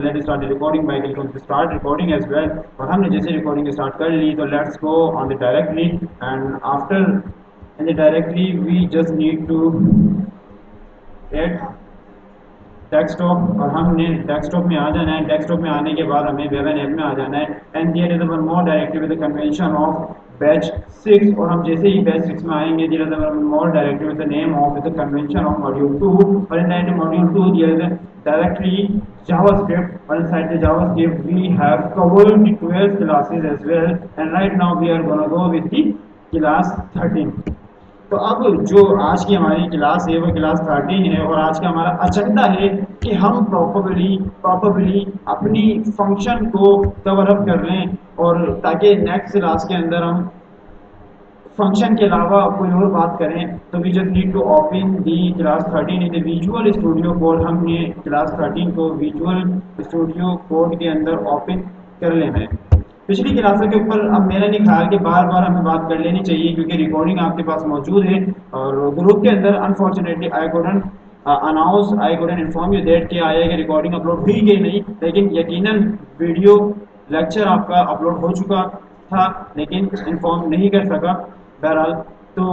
Late start recording by click on start recording as well. और हमने जैसे recording start कर ली तो let's go on the directly and after in the directly we just need to add desktop. और हमने desktop में आ जाना है। डेस्कटॉप में आने के बाद हमें वेब एंड ऐप में आ जाना है and there is one more directory with the convention of batch 6। और हम जैसे ही बैच 6 में आएंगे there is one more directory with the name of the convention of module 2। और in that module 2 there is directly JavaScript, or inside the JavaScript we have covered the 12 classes as well, and right now we are going to go with the class 13। तो अब जो आज की हमारी class है वो class 13 है और आज का हमारा एजेंडा है कि हम प्रॉपरली अपनी फंक्शन को कवर अप कर लें और ताकि नेक्स्ट क्लास के अंदर हम फंक्शन के अलावा कोई और बात करें। तो we just need to open the class 13 in the visual studio code. हमने क्लास 13 को विजुअल स्टूडियो कोड के अंदर ओपन कर लेना है। पिछली क्लासों के ऊपर अब मेरा नहीं ख्याल कि बार बार हमें बात कर लेनी चाहिए क्योंकि रिकॉर्डिंग आपके पास मौजूद है और ग्रुप के अंदर unfortunately I couldn't announce I couldn't inform you that कि आया कि रिकॉर्डिंग अपलोड हुई कि नहीं, लेकिन यकीनन वीडियो लेक्चर आपका अपलोड हो चुका था लेकिन इन्फॉर्म नहीं कर सका। बहरहाल तो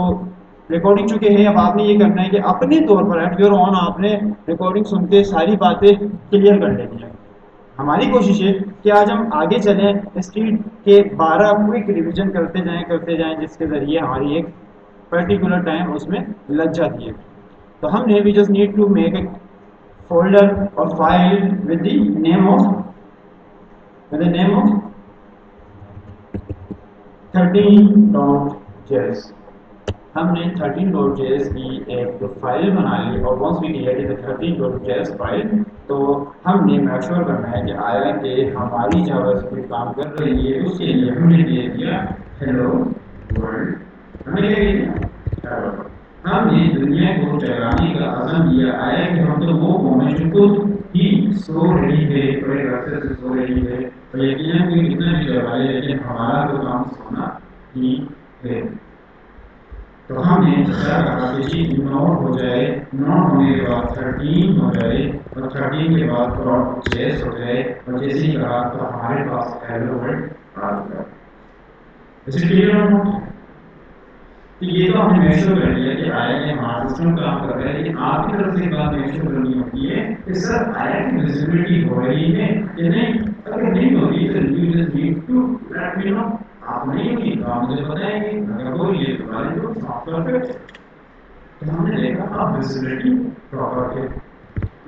रिकॉर्डिंग चुके हैं। अब आपने ये करना है कि अपने तौर पर एट योर ऑन आपने रिकॉर्डिंग सुन के सारी बातें क्लियर कर लेनी है। हमारी कोशिश है कि आज हम आगे चलें स्ट्रीट के 12 क्विक रिवीजन करते जाएं जिसके ज़रिए हमारी एक पर्टिकुलर टाइम उसमें लग जाती है। तो हमने we just need to make a folder और file with the name of 13.js। हमने 13.js की एक फाइल बना ली और once we created the 13.js file तो हमने मेक श्योर करना है कि आया कि हमारी जावास्क्रिप्ट काम कर रही है। उसके लिए हमने दे दिया हेलो वर्ल्ड। हमने क्या किया हेलो। हमने दुनिया को चलाने का आज़म दिया। आया कि हम तो वो कौन जो खुद ही सो रही है, बड़े अरसे से सो रही है और यकीनन कोई कितना भी चला ले लेकिन हमारा तो काम सोना ही है। तो हमने क्या कहा कि जी नोट हो जाए, नोट होने के बाद 13 हो जाए और 13 के बाद डॉट जेएस हो जाए और जैसे ही कहा तो हमारे पास हेलो वर्ल्ड आ गया। इसे क्लियर हो? तो ये तो हमने मेंशन कर लिया कि आया कि हमारा सिस्टम काम कर रहा है, लेकिन आपकी तरफ से एक बात मेंशन करनी होती है कि सर आया की विजिबिलिटी हो रही है कि नहीं। अगर नहीं हो रही तो you just need to let me know. आप नहीं होगी तो आप मुझे बताएंगे, अगर हो रही है तो हमारे तो परफेक्ट। तो हमने देखा अब विजिबिलिटी प्रॉपर है।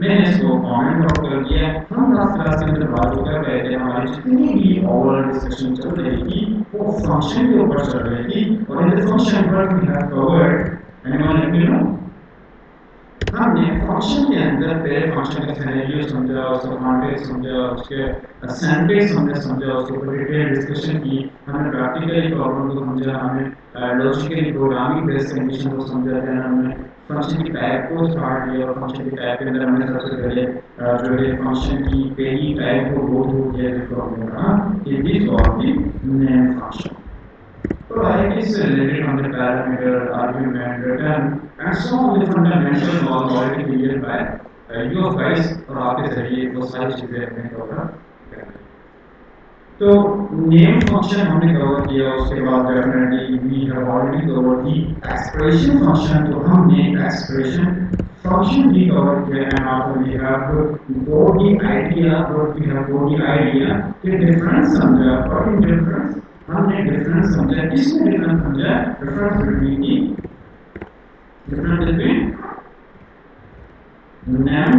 मैंने इसको कमेंट आउट कर दिया। हम लास्ट क्लास के अंदर बात कर रहे थे, हमारी जितनी भी ओवरऑल डिस्कशन चल रही थी वो फंक्शन के ऊपर चल रही थी और in the function what we have covered anyone let me know. हमने फंक्शन के अंदर पहले फंक्शन का सिनेरियो समझा, उसका कॉन्टेक्स्ट समझा, उसके सिंटैक्स हमने समझा, उसके ऊपर डिटेल डिस्कशन की। हमने प्रैक्टिकली प्रॉब्लम को समझा, हमने लॉजिकली प्रोग्रामिंग बेस्ड कंडीशन को समझा, देन हमने फंक्शन की टाइप को स्टार्ट किया और फंक्शन की टाइप के अंदर हमने सबसे पहले जो है फंक्शन की पहली टाइप को गो थ्रू किया जिसको हमने कहा कि this was the name function. So like is related on the parameter, argument, return, and so on the fundamental was already cleared by you guys और आपके जरिए वो सारी चीजें हमने कवर कर ली। तो नेम फंक्शन हमने कवर किया। उसके बाद definitely we have already cover the expression function. तो हमने एक्सप्रेशन फंक्शन भी कवर किया and after we have got the idea कि डिफरेंस समझा और इन डिफरेंस हमने डिफरेंस समझा। किसने डिफरेंस समझा? Difference between name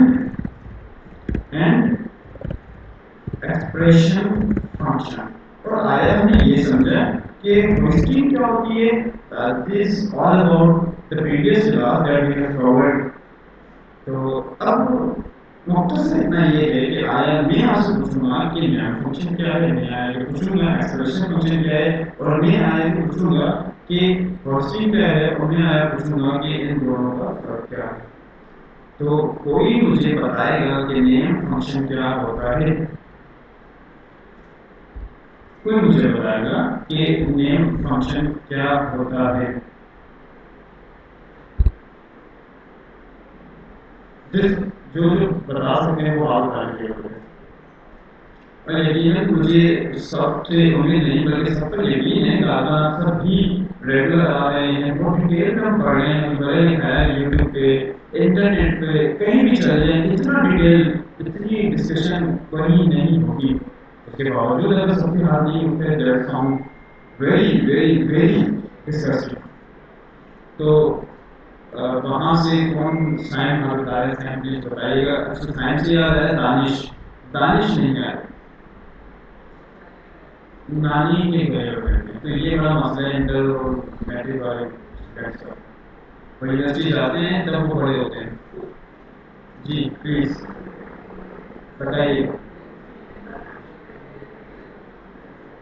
and expression function. और आया हमने ये समझा कि होस्टिंग क्या होती है। This all about the previous class that we have covered. तो अब मुख्तसर इतना ये है कि आया मैं आपसे पूछूंगा कि नेम फंक्शन क्या है, मैं आया कि पूछूंगा एक्सप्रेशन फंक्शन क्या है और मैं आया कि पूछूंगा कि होस्टिंग क्या है और मैं आया पूछूंगा कि इन दोनों का फर्क क्या है। तो कोई मुझे बताएगा कि नेम फंक्शन क्या होता है? कोई मुझे बताएगा कि नेम फंक्शन क्या होता है? जिस जो जो बता सके वो हाथ उठा लीजिए। और यकीनन मुझे सबसे उम्मीद नहीं बल्कि सब पर यकीन है कि अगर आप सब भी रेगुलर आ रहे हैं, बहुत डिटेल में हम पढ़ रहे हैं, पढ़े लिखा है यूट्यूब पे, इंटरनेट पे, कहीं भी चले जाएं, इतना डिटेल, इतनी डिस्कशन कहीं नहीं होगी। उसके बावजूद अगर सबके हाथ नहीं उठे, that's sound very very very disgusting. तो वहाँ से कौन साइम हाथ उठा रहे हैं? साइम प्लीज बताइएगा। अच्छा, साइम से याद है दानिश, दानिश नहीं है, नानी के गए हुए हैं। तो ये बड़ा मसला है इंटर और मैट्रिक वाले स्टूडेंट्स का। वो यूनिवर्सिटी जाते हैं तब वो बड़े होते हैं। जी प्लीज बताइए।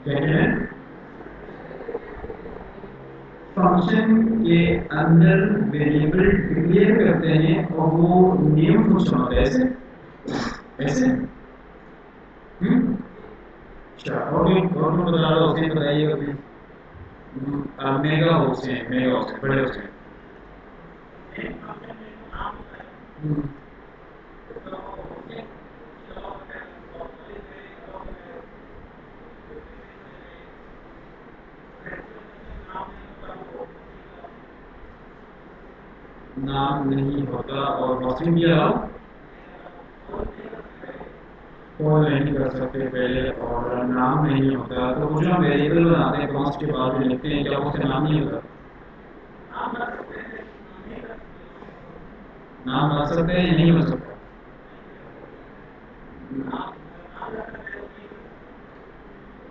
कहते हैं फंक्शन के अंदर वेरिएबल डिक्लेयर करते हैं और वो नेम फंक्शन होता है, ऐसे ऐसे। हम्म। अच्छा, और कोई बता रहा हो उसे बताइएगा प्लीज। मेगा होते हैं, मेगा होते हैं, बड़े होते हैं। हम्म। नाम नहीं होता और वॉशिंग भी अलाउ कॉल नहीं कर सकते पहले, और नाम नहीं होता तो वो जो हम वेरिएबल बनाते हैं कॉन्स्ट के बाद में लिखते हैं, क्या वो उसका नाम नहीं होता? नाम रख सकते हैं या नहीं हो सकता?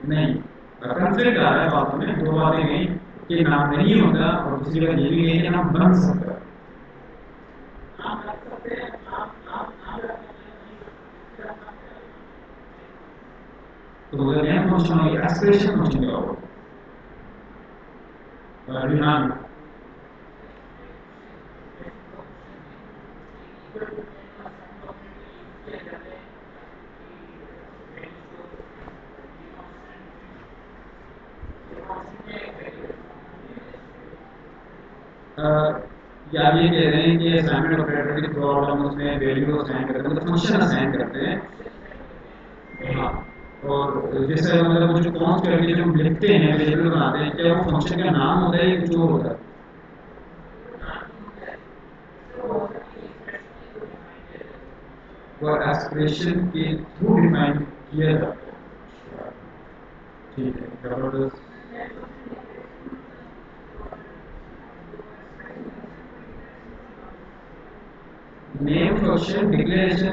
नहीं, कंफ्लिक्ट आ रहा है बातों में, दो बातें गई कि नाम नहीं होता और दूसरी बात ये भी गई कि नाम बन सकता है। तो अगर नेम फंक्शन हो गया, एक्सप्रेशन फंक्शन क्या होगा? रिहान। अ, या आप ये कह रहे हैं कि असाइनमेंट ऑपरेटर के थ्रू आउट हम उसमें वैल्यू असाइन करते हैं, मतलब फंक्शन असाइन करते हैं। हाँ, और जैसे मतलब वो जो कॉन्स करके जो हम लिखते हैं, वेरिएबल बनाते हैं, क्या वो फंक्शन का नाम होता है या कुछ और होता है? वो एक्सप्रेशन के थ्रू डिफाइन किया जाता है। ठीक है, जबरदस्त। नेम फंक्शन डिक्लेरेशन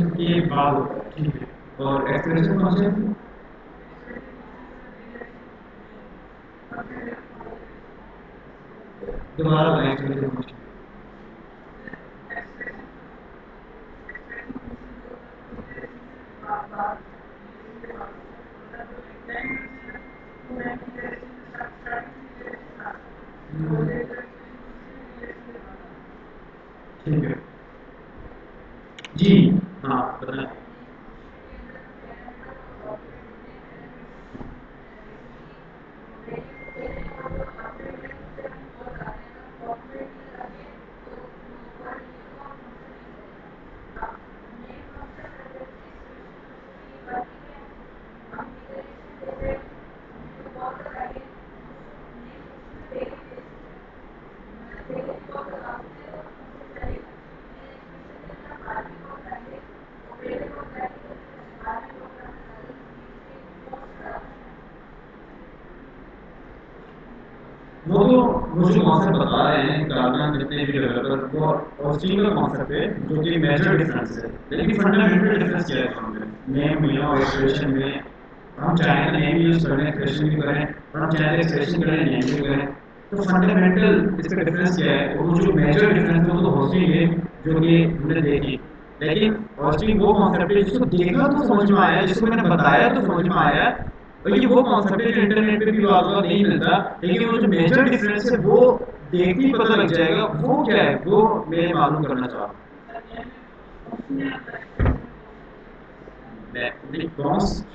के बाद होता है, ठीक है। और एक्सप्रेशन फंक्शन दोबारा बताएं, एक्सप्रेशन फंक्शन। ठीक है। जी। हाँ बताएं। वो तो वो जो कॉन्सेप्ट बता रहे हैं कारखाना जितने भी डेवलपर, वो ऑस्टिन का कॉन्सेप्ट है जो कि मेजर डिफरेंस है। लेकिन फंडामेंटल डिफरेंस क्या है दोनों में, नेम में और एक्सप्रेशन में? हम चाहें तो नेम यूज करें, एक्सप्रेशन भी करें, और हम चाहें तो एक्सप्रेशन करें, नेम भी करें। तो फंडामेंटल इसका डिफरेंस क्या है? और वो जो मेजर डिफरेंस है वो तो हॉस्टिंग है, जो कि हमने देखी। लेकिन हॉस्टिंग वो कॉन्सेप्ट है जिसको देखा तो समझ में आया, जिसको मैंने बताया तो समझ में आया। और ये वो कॉन्सेप्ट है जो इंटरनेट पे भी बात बात नहीं मिलता। लेकिन वो जो मेजर डिफरेंस है वो देखते ही पता लग जाएगा, वो क्या है वो मैं मालूम करना चाह रहा हूँ। कॉन्स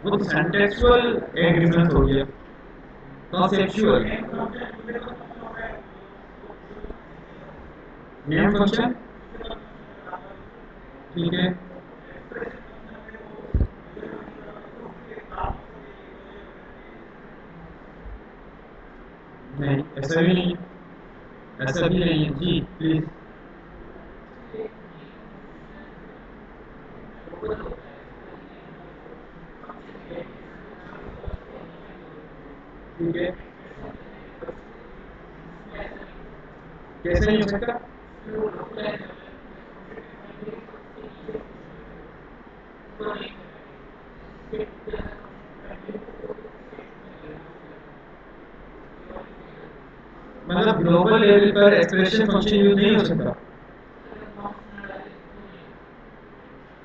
वो तो सिंटेक्सुअल एक डिफरेंस हो गया, कॉन्सेप्चुअल। नेम फंक्शन ठीक है, नहीं ऐसा भी नहीं है, ऐसा भी नहीं है जी, प्लीज। ठीक है, कैसे नहीं हो सकता? मतलब ग्लोबल लेवल पर एक्सप्रेशन फंक्शन यूज नहीं हो सकता?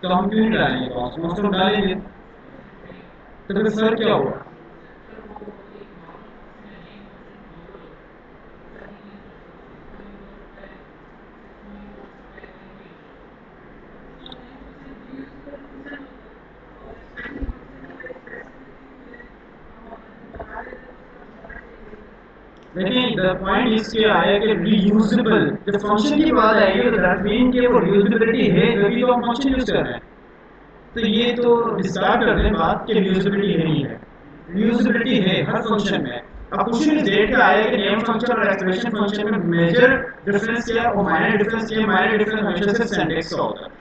तो हम क्यों नहीं डालेंगे कॉस्ट? तो हम डालेंगे, तो फिर सर क्या होगा? देखिए द पॉइंट इसके आया कि रीयूजेबल, जब फंक्शन की बात आएगी तो दैट मीन कि वो रीयूजेबिलिटी है, तभी तो हम फंक्शन यूज कर रहे हैं। तो ये तो डिस्कार्ड कर दें बात कि रीयूजेबिलिटी है नहीं है। रीयूजेबिलिटी है हर फंक्शन में। अब क्वेश्चन इस डेट का आया कि नेम फंक्शन और एक्सप्रेशन फंक्शन में मेजर डिफरेंस क्या है और माइनर डिफरेंस क्या है? माइनर डिफरेंस हमेशा सिर्फ सिंटैक्स का होता है।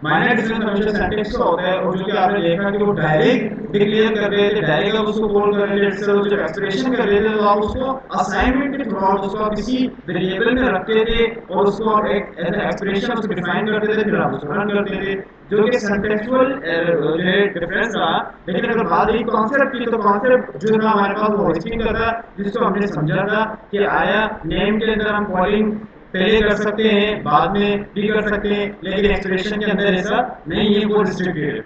माइनर डिफरेंस हमेशा सिंटैक्स का होता है, और जो कि आपने देखा कि वो डायरेक्ट डिक्लेयर कर रहे थे, डायरेक्ट आप उसको कॉल कर रहे थे, जब एक्सप्रेशन कर रहे थे तो आप उसको असाइनमेंट के थ्रू आप उसको किसी वेरिएबल में रखते थे और उसको आप एक एज एक्सप्रेशन उसको डिफाइन करते थे, फिर आप उसको रन करते थे, जो कि सिंटैक्चुअल जो है डिफरेंस रहा। लेकिन अगर बात रही कॉन्सेप्ट की, तो कॉन्सेप्ट जो था हमारे पास वो होस्टिंग का था, जिसको हमने समझा था कि आया नेम के अंदर हम कॉलिंग पहले कर सकते हैं, बाद में भी कर सकते हैं, लेकिन एक्सप्रेशन के अंदर ऐसा नहीं है, वो रिस्ट्रिक्टेड है।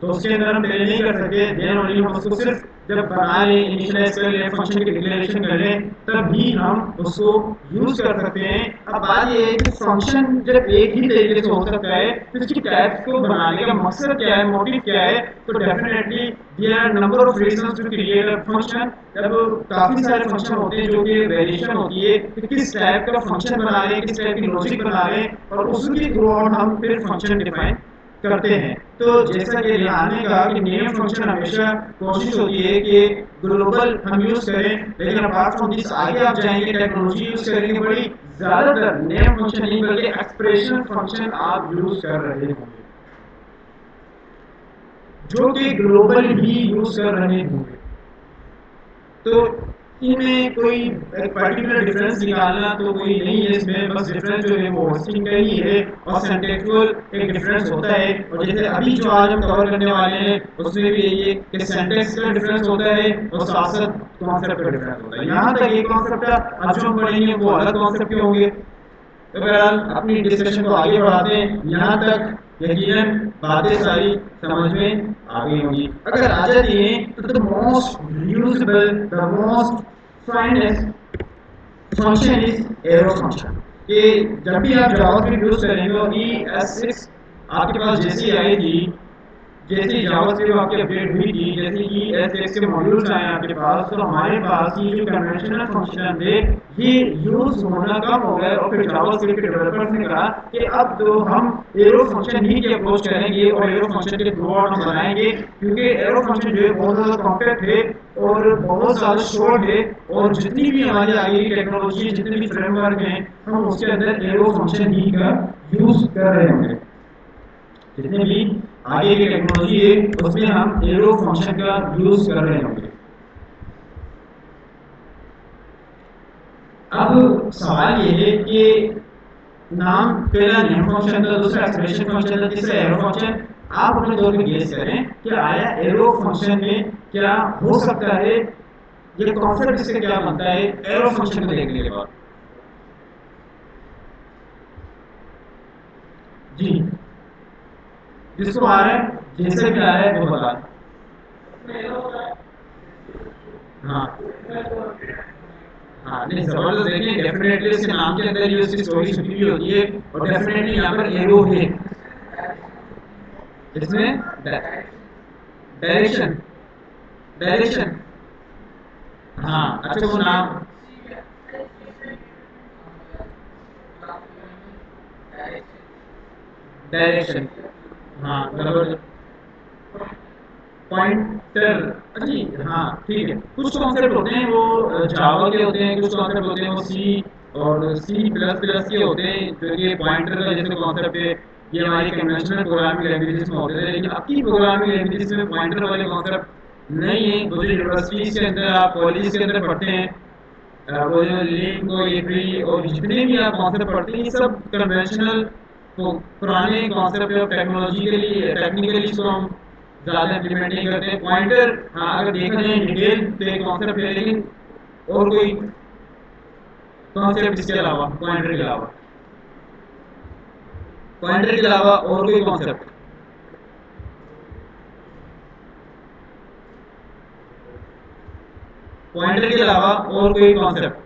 तो उसके अंदर हम पहले नहीं कर सकते, देन ओनली हम उसको सिर्फ जब बना लें, इनिशियलाइज कर लें, फंक्शन की डिक्लेरेशन कर लें, तब भी हम उसको यूज कर सकते हैं। अब बात यह है कि फंक्शन जब एक ही तरीके से हो सकता है, तो इसकी टाइप्स को बनाने का मकसद क्या है, मोटिव क्या है? तो definitely there are number of reasons to create a function. जब काफी सारे फंक्शन होते हैं जो कि वेरिएशन होती है कि किस टाइप का फंक्शन बना रहे हैं, किस टाइप की लॉजिक बना रहे हैं, और उसके थ्रू आउट हम फिर फंक्शन डिफाइन करते हैं। तो जैसा कि रेहान ने कहा कि नेम फंक्शन हमेशा कोशिश होती है कि ग्लोबल हम यूज करें, लेकिन अपार्ट फ्रॉम दिस आगे आप जाएंगे टेक्नोलॉजी यूज करेंगे, बड़ी ज्यादातर नेम फंक्शन नहीं बल्कि एक्सप्रेशन फंक्शन आप यूज कर रहे होंगे, जो कि ग्लोबल ही यूज कर रहे होंगे। तो इनमें कोई एक पर्टिकुलर डिफरेंस निकालना तो कोई नहीं है इसमें, बस डिफरेंस जो है वो होस्टिंग का ही है, और सिंटैक्चुअल एक डिफरेंस होता है। और जैसे अभी जो आज हम कवर करने वाले हैं उसमें भी यही है कि सिंटैक्स का डिफरेंस होता है और साथ साथ कॉन्सेप्ट का डिफरेंस होता है। यहाँ तक ये कॉन्सेप्ट था, अब जो हम पढ़ेंगे वो अलग कॉन्सेप्ट के होंगे। तो बहरहाल अपनी डिस्कशन को आगे बढ़ाते हैं, यहाँ तक यकीनन बातें सारी समझ में आ गई होंगी। अगर आ जाती हैं तो the most usable, the most finest function is arrow function. कि जब भी आप जावास्क्रिप्ट यूज करेंगे और ES6 आपके पास जैसे ही आई थी, जैसे ही जावास्क्रिप्ट आपकी अपडेट हुई थी, जैसे कि ES6 के मॉड्यूल्स आए आपके पास, तो हमारे पास ये जो कन्वेंशनल फंक्शन थे ये यूज होना कम हो गए, और फिर जावास्क्रिप्ट के डेवलपर्स ने कहा कि अब तो हम एरो फंक्शन ही की अप्रोच करेंगे और एरो फंक्शन के थ्रू आउट हम बनाएंगे, क्योंकि एरो फंक्शन जो है बहुत ज़्यादा कॉम्पैक्ट है और बहुत ज़्यादा शॉर्ट है, और जितनी भी हमारी आगे की टेक्नोलॉजी, जितने भी फ्रेमवर्क हैं, हम उसके अंदर एरो फंक्शन ही का यूज कर रहे होंगे। जितने भी आगे की टेक्नोलॉजी है उसमें हम एरो फंक्शन का यूज कर रहे होंगे। अब सवाल ये है कि नाम पहला नेम फंक्शन था, दूसरा एक्सप्रेशन फंक्शन था, तीसरा एरो फंक्शन। आप अपने तौर पे गेस करें कि आया एरो फंक्शन में क्या हो सकता है, ये कॉन्सेप्ट इससे क्या बनता है एरो फंक्शन को देखने के बाद। जी, जिसको आ रहा है जैसे भी आ रहा है वो बता। हाँ हाँ, नहीं जबरदस्त, देखें डेफिनेटली उसके नाम के अंदर ही उसकी स्टोरी छुपी हुई होती है, और डेफिनेटली यहाँ पर एरो है इसमें, डायरेक्शन, डायरेक्शन। हाँ अच्छा, वो नाम, डायरेक्शन। हाँ बराबर। पॉइंटर जी। हाँ ठीक है, कुछ कॉन्सेप्ट होते हैं वो जावा के होते हैं, कुछ कॉन्सेप्ट होते हैं वो सी और सी प्लस प्लस के होते हैं, जो कि पॉइंटर का जैसे कॉन्सेप्ट है ये हमारी कन्वेंशनल प्रोग्रामिंग लैंग्वेजेस में होते थे, लेकिन अब की प्रोग्रामिंग लैंग्वेजेस में पॉइंटर वाले कॉन्सेप्ट नहीं है। वो जो यूनिवर्सिटीज़ के अंदर आप कॉलेज के अंदर पढ़ते हैं, वो जो लिंक और ये ट्री और जितने भी आप कॉन्सेप्ट पढ़ते हैं ये सब कन्वेंशनल पुराने कॉन्सेप्ट है। टेक्नोलॉजिकली टेक्निकली इसको हम ज़्यादा इम्प्लीमेंट नहीं करते हैं। पॉइंटर हाँ अगर देखा जाए डिटेल तो एक कॉन्सेप्ट है, लेकिन और कोई कॉन्सेप्ट इसके अलावा, पॉइंटर के अलावा और कोई कॉन्सेप्ट, पॉइंटर के अलावा और कोई कॉन्सेप्ट।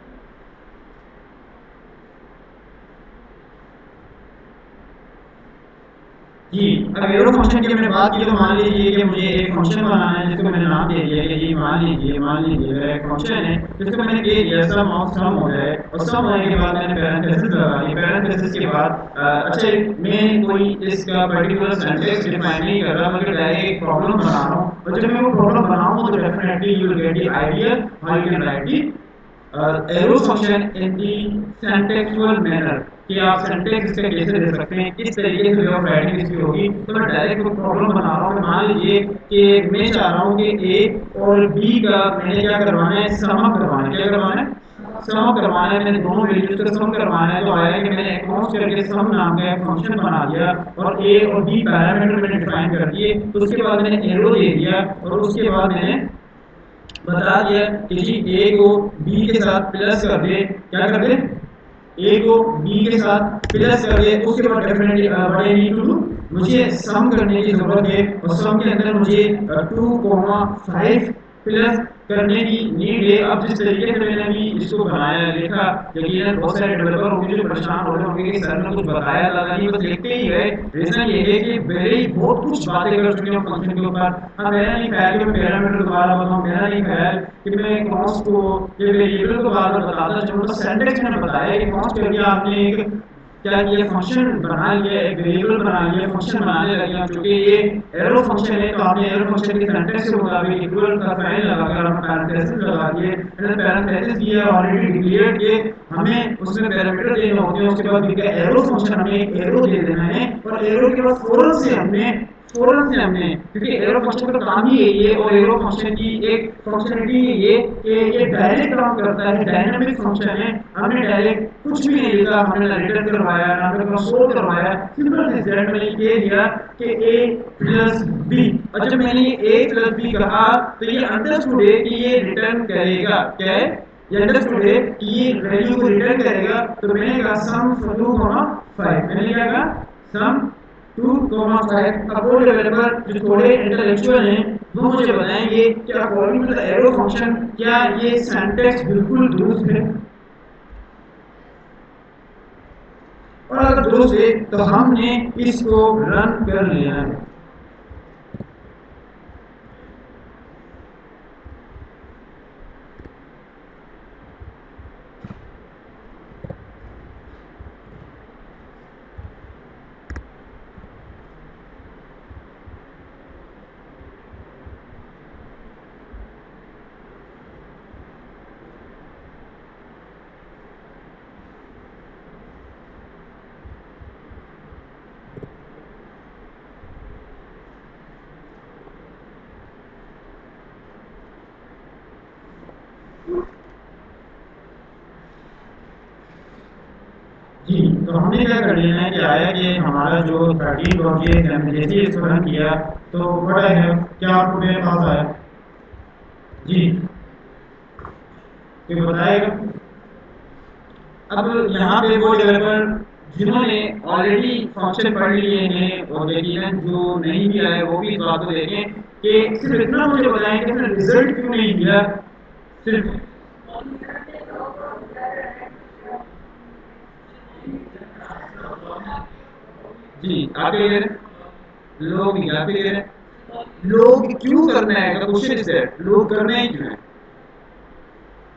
जी, अब एरो फंक्शन की हमने बात की तो मान लीजिए कि मुझे एक फंक्शन बनाना है जिसको मैंने नाम दे दिया कि जी मान लीजिए मेरा एक फंक्शन है जिसको मैंने कह दिया सम ऑफ सम हो जाए, और सम होने के बाद मैंने पैरेंथेसिस लगा दी। पैरेंथेसिस के बाद अच्छा मैं कोई इसका पर्टिकुलर सिंटैक्स डिफाइन नहीं कर रहा, बल्कि डायरेक्ट एक प्रॉब्लम बना रहा हूँ, और जब मैं वो प्रॉब्लम बनाऊंगा तो definitely you will get the idea how you can write the arrow function in the syntactical manner, कि आप सिंटैक्स इसका कैसे दे सकते हैं, किस तरीके से वे ऑफ राइटिंग इसकी होगी। तो मैं डायरेक्ट कोई प्रॉब्लम बना रहा हूँ, मान लीजिए कि मैं चाह रहा हूँ कि ए और बी का मैंने क्या करवाना है, सम अप करवाना है। क्या करवाना है? सम अप करवाना है। मैंने दोनों वैल्यूज का सम करवाना है, तो आया कि मैंने अकाउंट्स करके सम नाम का एक फंक्शन बना दिया और ए और बी पैरामीटर मैंने डिफाइन कर दिए। तो उसके बाद मैंने एरो दे दिया और उसके बाद मैंने बता दिया कि जी ए को बी के साथ प्लस कर दे। क्या कर दे? ए को बी के साथ प्लस कर दे। उसके बाद definitely what I need to do, मुझे सम करने की जरूरत है, और सम के अंदर मुझे 2,5 प्लस करने की नीड है। अब जिस तरीके से मैंने अभी इसको बनाया लिखा, यकीनन बहुत सारे डेवलपर होंगे जो परेशान हो रहे होंगे कि सर ने कुछ बताया ज़्यादा नहीं, बस लिखते ही गए। रीजन ये है कि पहले ही बहुत कुछ बातें कर चुके हैं फंक्शन के ऊपर। अब मेरा नहीं ख्याल कि मैं पैरामीटर दोबारा बताऊं, मेरा नहीं ख्याल कि मैं कॉन्स को या वेरिएबल को बार बार बताता चलूँ। बस सिंटैक्स मैंने बताया कि कॉन्स करके आपने एक क्या किया, फंक्शन बना लिया, एक वेरिएबल बना लिया, फंक्शन बनाने लगे हैं। चूंकि ये एरो फंक्शन है तो आपने एरो फंक्शन के सिंटैक्स के मुताबिक इक्वल का साइन लगाकर हम पैरेंथेसिस लगा दिए। मैंने पैरेंथेसिस दिया, ऑलरेडी डिक्लेयर्ड के हमें उसमें पैरामीटर देने होते हैं। उसके बाद दिया एरो फंक्शन, हमें एक एरो दे देना है, और एरो के बाद फौरन से हमने क्योंकि एरो फंक्शन का काम ही यही है, और एरो फंक्शन की एक फंक्शनलिटी ये कि ये डायरेक्ट काम करता है, डायनामिक फंक्शन है। हमने डायरेक्ट कुछ भी नहीं लिखा, हमने ना रिटर्न करवाया ना हमने कंसोल करवाया, सिंपल दिस दैट मैंने कह दिया कि a प्लस बी। और जब मैंने ये a प्लस बी कहा तो ये अंडरस्टूड है कि ये रिटर्न करेगा। क्या है? ये अंडरस्टूड है कि ये वैल्यू को रिटर्न करेगा। तो मैंने कहा सम 2,5, मैंने क्या कहा? सम 2,5। अब वो डेवलपर जो थोड़े इंटेलेक्चुअल हैं वो मुझे बताएंगे कि according to the arrow function क्या ये सिंटैक्स बिल्कुल दुरुस्त है, और अगर दुरुस्त है तो हमने इसको रन कर लेना है। जी, तो हमने क्या कर लेना है कि आया कि हमारा जो 13.js हमने जैसे ही इसको रन किया तो व्हाट आई हैव, क्या आपको मेरे पास आया? जी, कोई बताएगा? अब यहाँ पे वो डेवलपर जिन्होंने ऑलरेडी फंक्शन पढ़ लिए हैं, और यकीनन जो नहीं भी आए वो भी इस बात को देखें कि सिर्फ इतना मुझे बताएं कि इसने रिजल्ट क्यों नहीं दिया। सिर्फ जी आप क्या कह रहे हैं? लोग नहीं, आप क्या कह रहे हैं? लोग क्यों करना है, द क्वेश्चन इज दैट लोग करना ही क्यों है?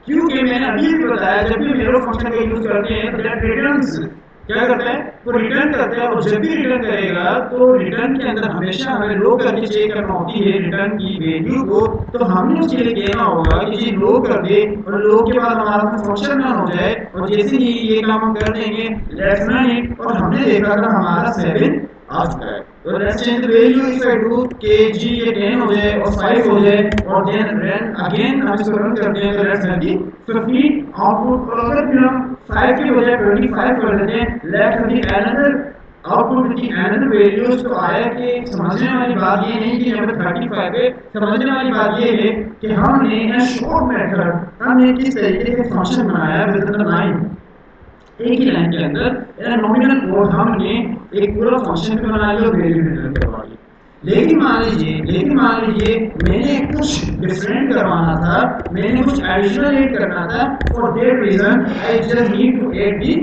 क्योंकि मैंने अभी भी बताया जब भी हम एरो फंक्शन का यूज करते हैं तो दैट रिटर्न्स क्या करता है? वो रिटर्न करता है, और जब भी रिटर्न करेगा तो रिटर्न के अंदर हमेशा हमें लो करके चेक करना होती है रिटर्न की वैल्यू को। तो हमने उसके लिए कहना होगा कि जी लो कर दे, और लो के बाद हमारा फंक्शन रन हो जाए, और जैसे ही ये काम हम कर देंगे लेट्स रन इट, और हमने देखा कि हमारा 7 आ चुका है। तो let's change the value, if I do के जी ये 10 हो जाए और 5 हो जाए, और देन रन अगेन हम इसको रन करते हैं तो लेट्स गेट दी 15 आउटपुट। और अगर फिर हम 5 के बजाय 25 कर देते हैं, let's get another output with the another values. तो आया कि समझने वाली बात ये नहीं कि यहाँ पे 35 है, समझने वाली बात ये है कि हमने शॉर्ट मेथड हमने किस तरीके से फंक्शन बनाया विद इन द लाइन, एक ही लाइन के अंदर नॉमिनल कोड हमने एक पूरा फंक्शन भी बना लिया और वैल्यू रिटर्न करवा ली। लेकिन मान लीजिए मैंने कुछ डिफरेंट करवाना था, मैंने कुछ एडिशनल ऐड करना था, for that reason I just need to add the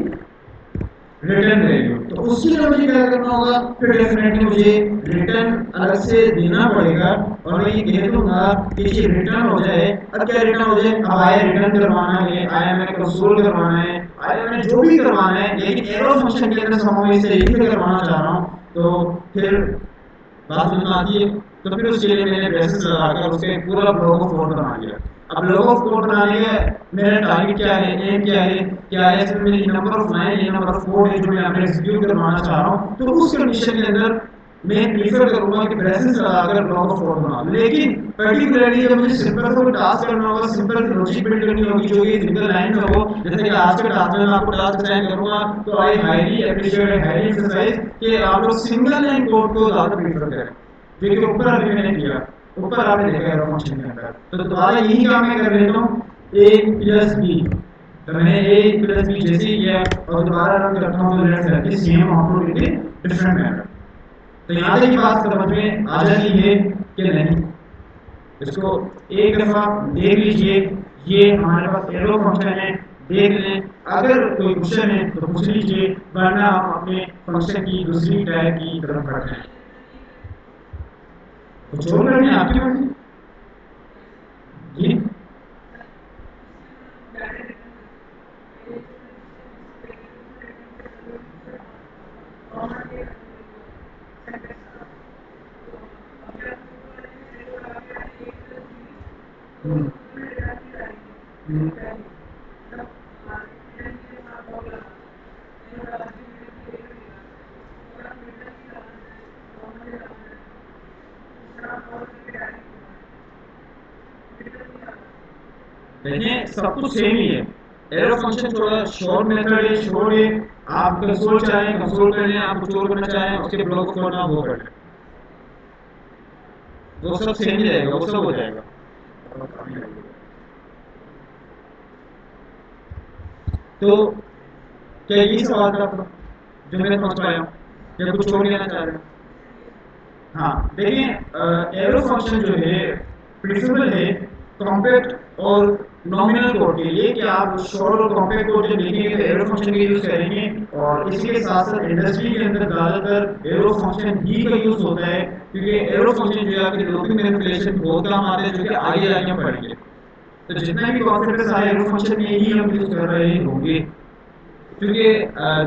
return value. तो उसके लिए मुझे क्या करना होगा, फिर डेफिनेटली मुझे रिटर्न अलग से देना पड़ेगा, और मैं ये कह दूंगा कि ये रिटर्न हो जाए। अब क्या रिटर्न हो जाए, अब आया रिटर्न करवाना है, आया मैं कंसोल करवाना है, आया मैं जो भी करवाना है, लेकिन एरो फंक्शन के अंदर समझ इस तरीके से करवाना चाह रहा हूँ। तो फिर बात समझ में आती है। तो फिर उसके लिए मैंने ब्रेसेस लगाकर उसके पूरा ब्लॉक ऑफ कोड बना लिया। अब ब्लॉक ऑफ कोड बनाने का मेरा टारगेट क्या है, एम क्या है, इसमें मेरी नंबर ऑफ लाइन है, नंबर ऑफ कोड है जो मैं यहाँ पे एग्जीक्यूट करवाना चाह रहा हूँ। तो उस कंडीशन के अंदर मैं प्रीफर करूंगा कि ब्रेसेस लगाकर ब्लॉक ऑफ कोड बना लूं। लेकिन पर्टिकुलरली जब मुझे सिंपल सा कोई टास्क करना होगा, सिंपल सी लॉजिक बिल्ड करनी होगी जो कि सिंगल लाइन में हो, जैसे कि आज के टास्क में मैं आपको टास्क असाइन करूंगा, तो I highly appreciate, highly exercise कि आप लोग सिंगल लाइन कोड को ज्यादा प्रीफर करें, जो कि ऊपर अभी मैंने किया, ऊपर आपने देखा एरो फंक्शन के अंदर। तो दोबारा यही काम मैं कर लेता हूँ, a प्लस बी। तो मैंने a प्लस बी जैसे ही किया और दोबारा रन करता हूँ, तो let's get the same output in different manner. तो यहाँ तक की बात समझ में आ जाती है कि नहीं, इसको एक दफा देख लीजिए। ये हमारे पास एरो फंक्शन है, देख लें, अगर कोई क्वेश्चन है तो पूछ लीजिए, वरना हम अपने फंक्शन की दूसरी टाइप की तरफ बढ़ते हैं। कुछ और करनी है आपकी मर्जी जी। हम्म, हम्म, देखिए सब कुछ सेम ही है। एरो फंक्शन थोड़ा शॉर्ट मेथड है, शॉर्ट है। आप कंसोल चाहें कंसोल कर लें, आप कुछ और करना चाहें उसके ब्लॉक कोड में वो कर लें, वो सब सेम ही रहेगा, वो सब हो जाएगा। तो क्या यही सवाल था आपका जो मैं समझ पाया हूँ, या कुछ और कहना चाह रहे हैं? हाँ देखिए, एरो फंक्शन जो है प्रिंसिपल है कॉम्पैक्ट और नॉमिनल कोड के लिए, कि आप शॉर्ट और कॉम्पैक्ट कोड जब लिखेंगे तो एरो फंक्शन का यूज करेंगे। और इसी के साथ साथ इंडस्ट्री के अंदर ज़्यादातर एरो फंक्शन ही का यूज होता है, क्योंकि एरो फंक्शन जो है आपकी लूपिंग मैनिपुलेशन बहुत काम आते हैं, जो कि आगे जाके हम पढ़ेंगे। तो जितना भी कॉन्सेप्ट है सारे एरो फंक्शन में ही हम यूज कर रहे होंगे, क्योंकि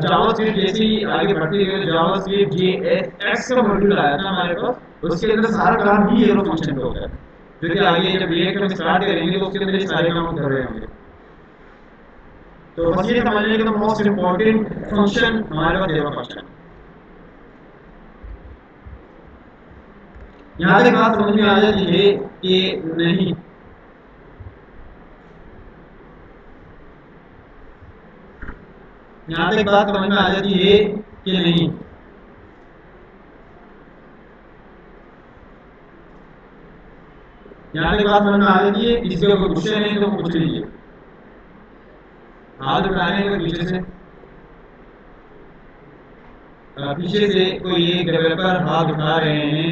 जावास्क्रिप्ट जैसे ही आगे बढ़ती गई, जावास्क्रिप्ट JSX का मॉड्यूल आया था हमारे पास, उसके अंदर सारा काम ही एरो फंक्शन पे होता है, जो कि आगे जब रिएक्ट हम स्टार्ट करेंगे तो उसके अंदर ये सारे काम कर रहे होंगे। तो बस ये समझ लें कि मोस्ट इम्पोर्टेंट फंक्शन हमारे पास एरो फंक्शन। यहाँ तक बात समझ में आ जाती है कि नहीं, यहाँ तक बात समझ में आ जाती है कि नहीं। यहाँ तक बात समझ में आ जाती है, किसी का कोई क्वेश्चन है तो पूछ लीजिए, हाथ उठाने को पीछे से, पीछे से कोई एक डेवलपर हाथ उठा रहे हैं।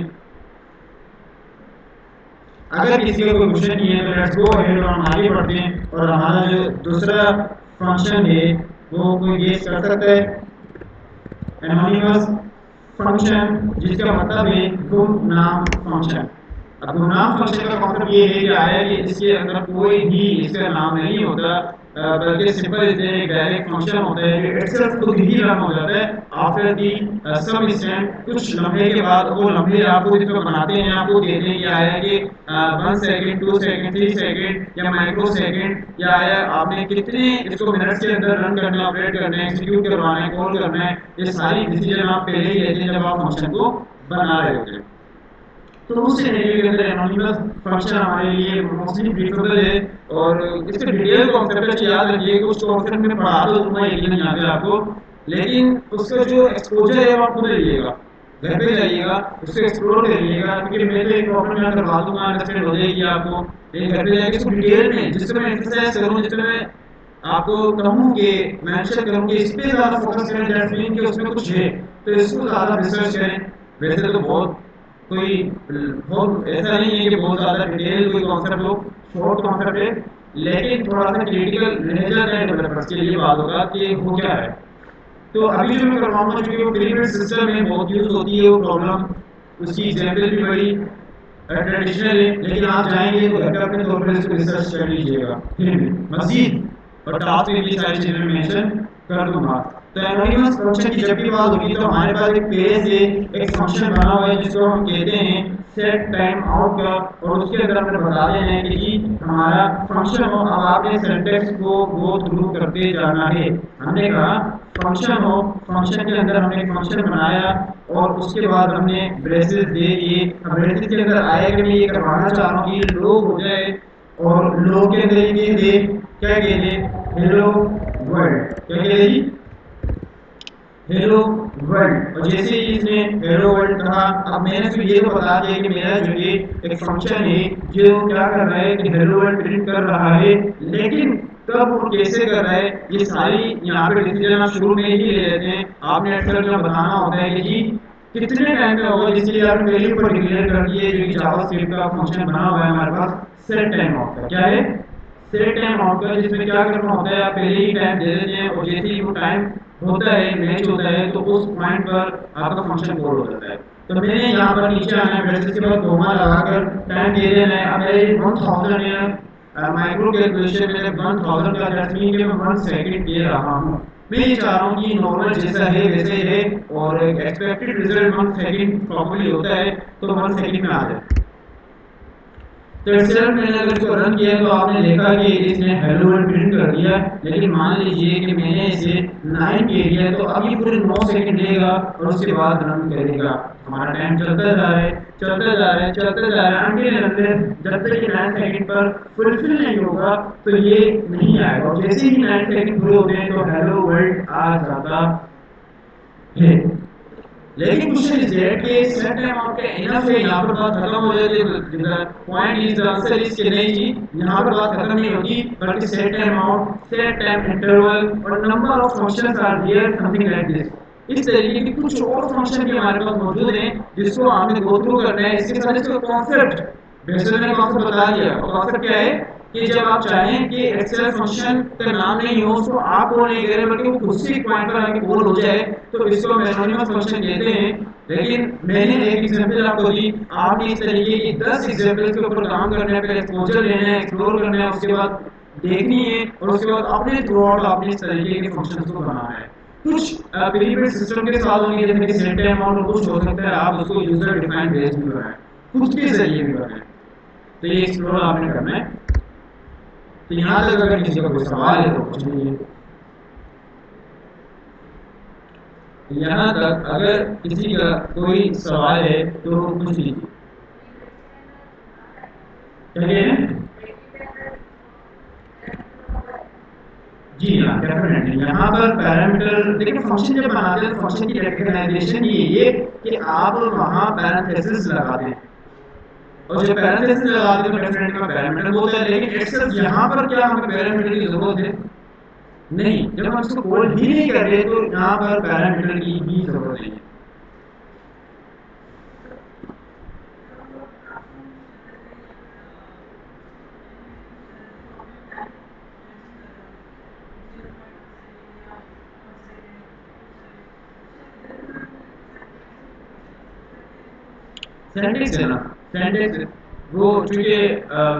अगर किसी का कोई क्वेश्चन नहीं है तो लेट्स गो अहेड और हम आगे बढ़ते हैं, और हमारा जो दूसरा फंक्शन है वो कोई गेस कर सकता है, एनोनिमस फंक्शन, जिसका मतलब है गुमनाम फंक्शन। अब गुमनाम फंक्शन का कॉन्सेप्ट ये है कि आया कि इसके अंदर कोई भी इसका नाम नहीं होता, बल्कि सिंपल इसे एक डायरेक्ट फंक्शन होता है जो इटसेल्फ खुद ही रन हो जाता है आफ्टर दी सम इंस्टेंट, कुछ लम्हे के बाद। वो लम्हे आपको जिसमें बनाते हैं आपको देते हैं कि आया कि 1 सेकेंड, 2 सेकेंड, 3 सेकेंड या माइक्रो सेकेंड, या आया आपने कितने इसको मिनट्स के अंदर रन करना है, ऑपरेट करना है, एग्जीक्यूट करवाना है, कॉल करना है, ये सारी डिसीजन आप पहले ही लेते हैं जब आप फंक्शन को बना रहे होते हैं। तो उस सिनेरियो के अंदर एनोनिमस फंक्शन हमारे लिए मोस्टली प्रीफरेबल है। और इसके डिटेल कॉन्सेप्ट अच्छे याद रखिए, कुछ कॉन्सेप्ट में पढ़ा तो दूंगा यकीन यहाँ पे आपको, लेकिन उसका जो एक्सपोजर है वो आप खुद लीजिएगा, घर पे जाइएगा उसको एक्सप्लोर करिएगा, क्योंकि मैं तो एक प्रॉब्लम यहाँ करवा दूंगा, अंडरस्टैंड हो जाएगी आपको, लेकिन घर पे जाके इसको डिटेल में जिससे मैं एक्सरसाइज करूँ, जिससे मैं आपको कहूँ कि मेंशन करूँ कि इस पे ज़्यादा फोकस करें, दैट मीन कि उसमें कुछ है तो इसको ज़्यादा रिसर्च करें। वैसे तो बहुत कोई बहुत ऐसा नहीं है कि बहुत ज़्यादा डिटेल कोई कॉन्सेप्ट हो, शॉर्ट कॉन्सेप्ट है, लेकिन थोड़ा सा क्रिटिकल रह जाता है डेवलपर्स के लिए बाद होगा कि वो क्या है। तो अभी जो मैं करवाऊंगा, चूंकि वो प्रीपेड सिस्टम में बहुत यूज होती है वो प्रॉब्लम, उसकी एग्जाम्पल भी बड़ी ट्रेडिशनल है, लेकिन आप जाएंगे तो घर पे अपने तौर पर इसको रिसर्च कर लीजिएगा, फिर भी मजीद और टास्क में भी सारी चीज़ें मेंशन कर दूंगा। तो एनोनिमस फंक्शन की जब भी बात होगी तो हमारे पास एक पहले से एक फंक्शन बना हुआ है जिसको हम कहते हैं सेट टाइम आउट का, और उसके अंदर हमने बता देना है कि जी हमारा फंक्शन हो। अब आपने सिंटैक्स को गो थ्रू करते जाना है। हमने कहा फंक्शन हो, फंक्शन के अंदर हमने एक फंक्शन बनाया और उसके बाद हमने ब्रेसेस दे दिए। अब ब्रेसेस के अंदर आया कि मैं ये करवाना चाह रहा हूँ कि लोग हो जाए, और लोग के अंदर ये दे क्या कहते हेलो वर्ल्ड, क्या कहते जी हेलो वर्ल्ड। और जैसे ही इसने हेलो वर्ल्ड कहा, अब मैंने इसको ये तो बता दिया कि मेरा जो ये एक फंक्शन है जो क्या कर रहा है कि हेलो वर्ल्ड प्रिंट कर रहा है, लेकिन कब और कैसे कर रहा है ये सारी यहाँ पे डिसीजन आप शुरू में ही ले लेते हैं। आपने एक्चुअल में बताना होता है कि जी कितने टाइम में होगा, जिसके लिए आपने पहले ऊपर डिक्लेयर कर दिए जो कि जावास्क्रिप्ट का फंक्शन बना हुआ है हमारे पास सेट टाइम आउट का। क्या है सेट टाइम आउट का, जिसमें क्या करना होता है आप पहले ही टाइम दे देते हैं, और जैसे ही वो टाइम होता है मैच होता है तो उस पॉइंट पर आपका फंक्शन कॉल हो जाता है। तो मैंने यहाँ पर नीचे आना है, ब्रेसेस के बाद कोमा लगाकर टाइम दे देना है। अब मेरे 1000 है माइक्रो कैलकुलेशन, मैंने 1000 का दैट मीन कि मैं 1 सेकंड दे रहा हूँ। मैं ये चाह रहा हूँ कि नॉर्मल जैसा है वैसे ही है, और एक्सपेक्टेड रिजल्ट 1 सेकंड प्रॉपर्ली होता है, तो 1 सेकंड में आ जाए। तो itself मैंने अगर इसको रन किया तो आपने देखा कि इसने हेलो वर्ल्ड प्रिंट कर दिया, लेकिन मान लीजिए कि मैंने इसे 9 कह दिया तो अब ये पूरे 9 सेकंड लेगा और उसके बाद रन करेगा। हमारा टाइम चलता जा रहा है, चलता जा रहा है, चलता जा रहा है, अंटिल अनलेस जब तक ये 9 सेकंड पर फुलफिल नहीं होगा तो ये नहीं आएगा। और जैसे ही 9 सेकंड पूरे होते हैं तो हेलो वर्ल्ड आ जाता है। लेकिन क्वेश्चन इज दैट कि सेट टाइम आउट का इनफ है, यहाँ पर बात खत्म हो जाती है। Point is the answer is कि नहीं जी, यहाँ पर बात खत्म नहीं होती, बल्कि set time out, set time interval और number of functions are there something like this. इस तरीके के कुछ और फंक्शन भी हमारे पास मौजूद हैं जिसको हमने गो थ्रू करना है। इसके साथ इसका कॉन्सेप्ट वैसे मैंने कॉन्सेप्ट बता दिया, और कॉन्सेप्ट क्या है कि जब आप चाहें कि एक्सेल फंक्शन का नाम नहीं हो, उसको आप कॉल नहीं करें बल्कि वो खुद से एक पॉइंट पर आके कॉल हो जाए, तो इसको हम एनोनिमस फंक्शन कहते हैं। लेकिन मैंने एक एग्जांपल आपको दी, आपने इस तरीके की 10 एग्जांपल्स के ऊपर काम करना है, पहले एक्सपोजर लेना है, एक्सप्लोर करना है, उसके बाद देखनी है, और उसके बाद अपने थ्रू आउट आपने इस तरीके के फंक्शंस को बनाना है। कुछ प्रीपेड सिस्टम के साथ होंगे जैसे कि सेट टाइम आउट, और कुछ हो सकता है आप उसको यूजर डिफाइंड बेस भी बनाएं, खुद के जरिए भी बनाएं। तो ये एक्सप्लोर आपने करना है। तो यहाँ तक अगर किसी का कोई सवाल है तो पूछ लीजिए। यहाँ तक अगर किसी का कोई सवाल है तो पूछ लीजिए। क्या कह रहे हैं? जी हाँ, डेफिनेटली यहाँ पर पैरामीटर देखिए, फंक्शन जब बनाते हैं तो फंक्शन की रिकग्नाइजेशन ही ये कि आप वहाँ पैरेंथेसिस लगाते हैं, और जब पैरेंथेसिस लगाते हैं तो डेफिनेटली वहाँ पैरामीटर होता है। लेकिन एक्सेल यहाँ पर क्या हमें पैरामीटर की जरूरत है? नहीं, जब हम इसको कॉल ही नहीं कर रहे तो यहाँ पर पैरामीटर की भी जरूरत नहीं है। सिंटैक्स है ना, सिंटैक्स वो चूंकि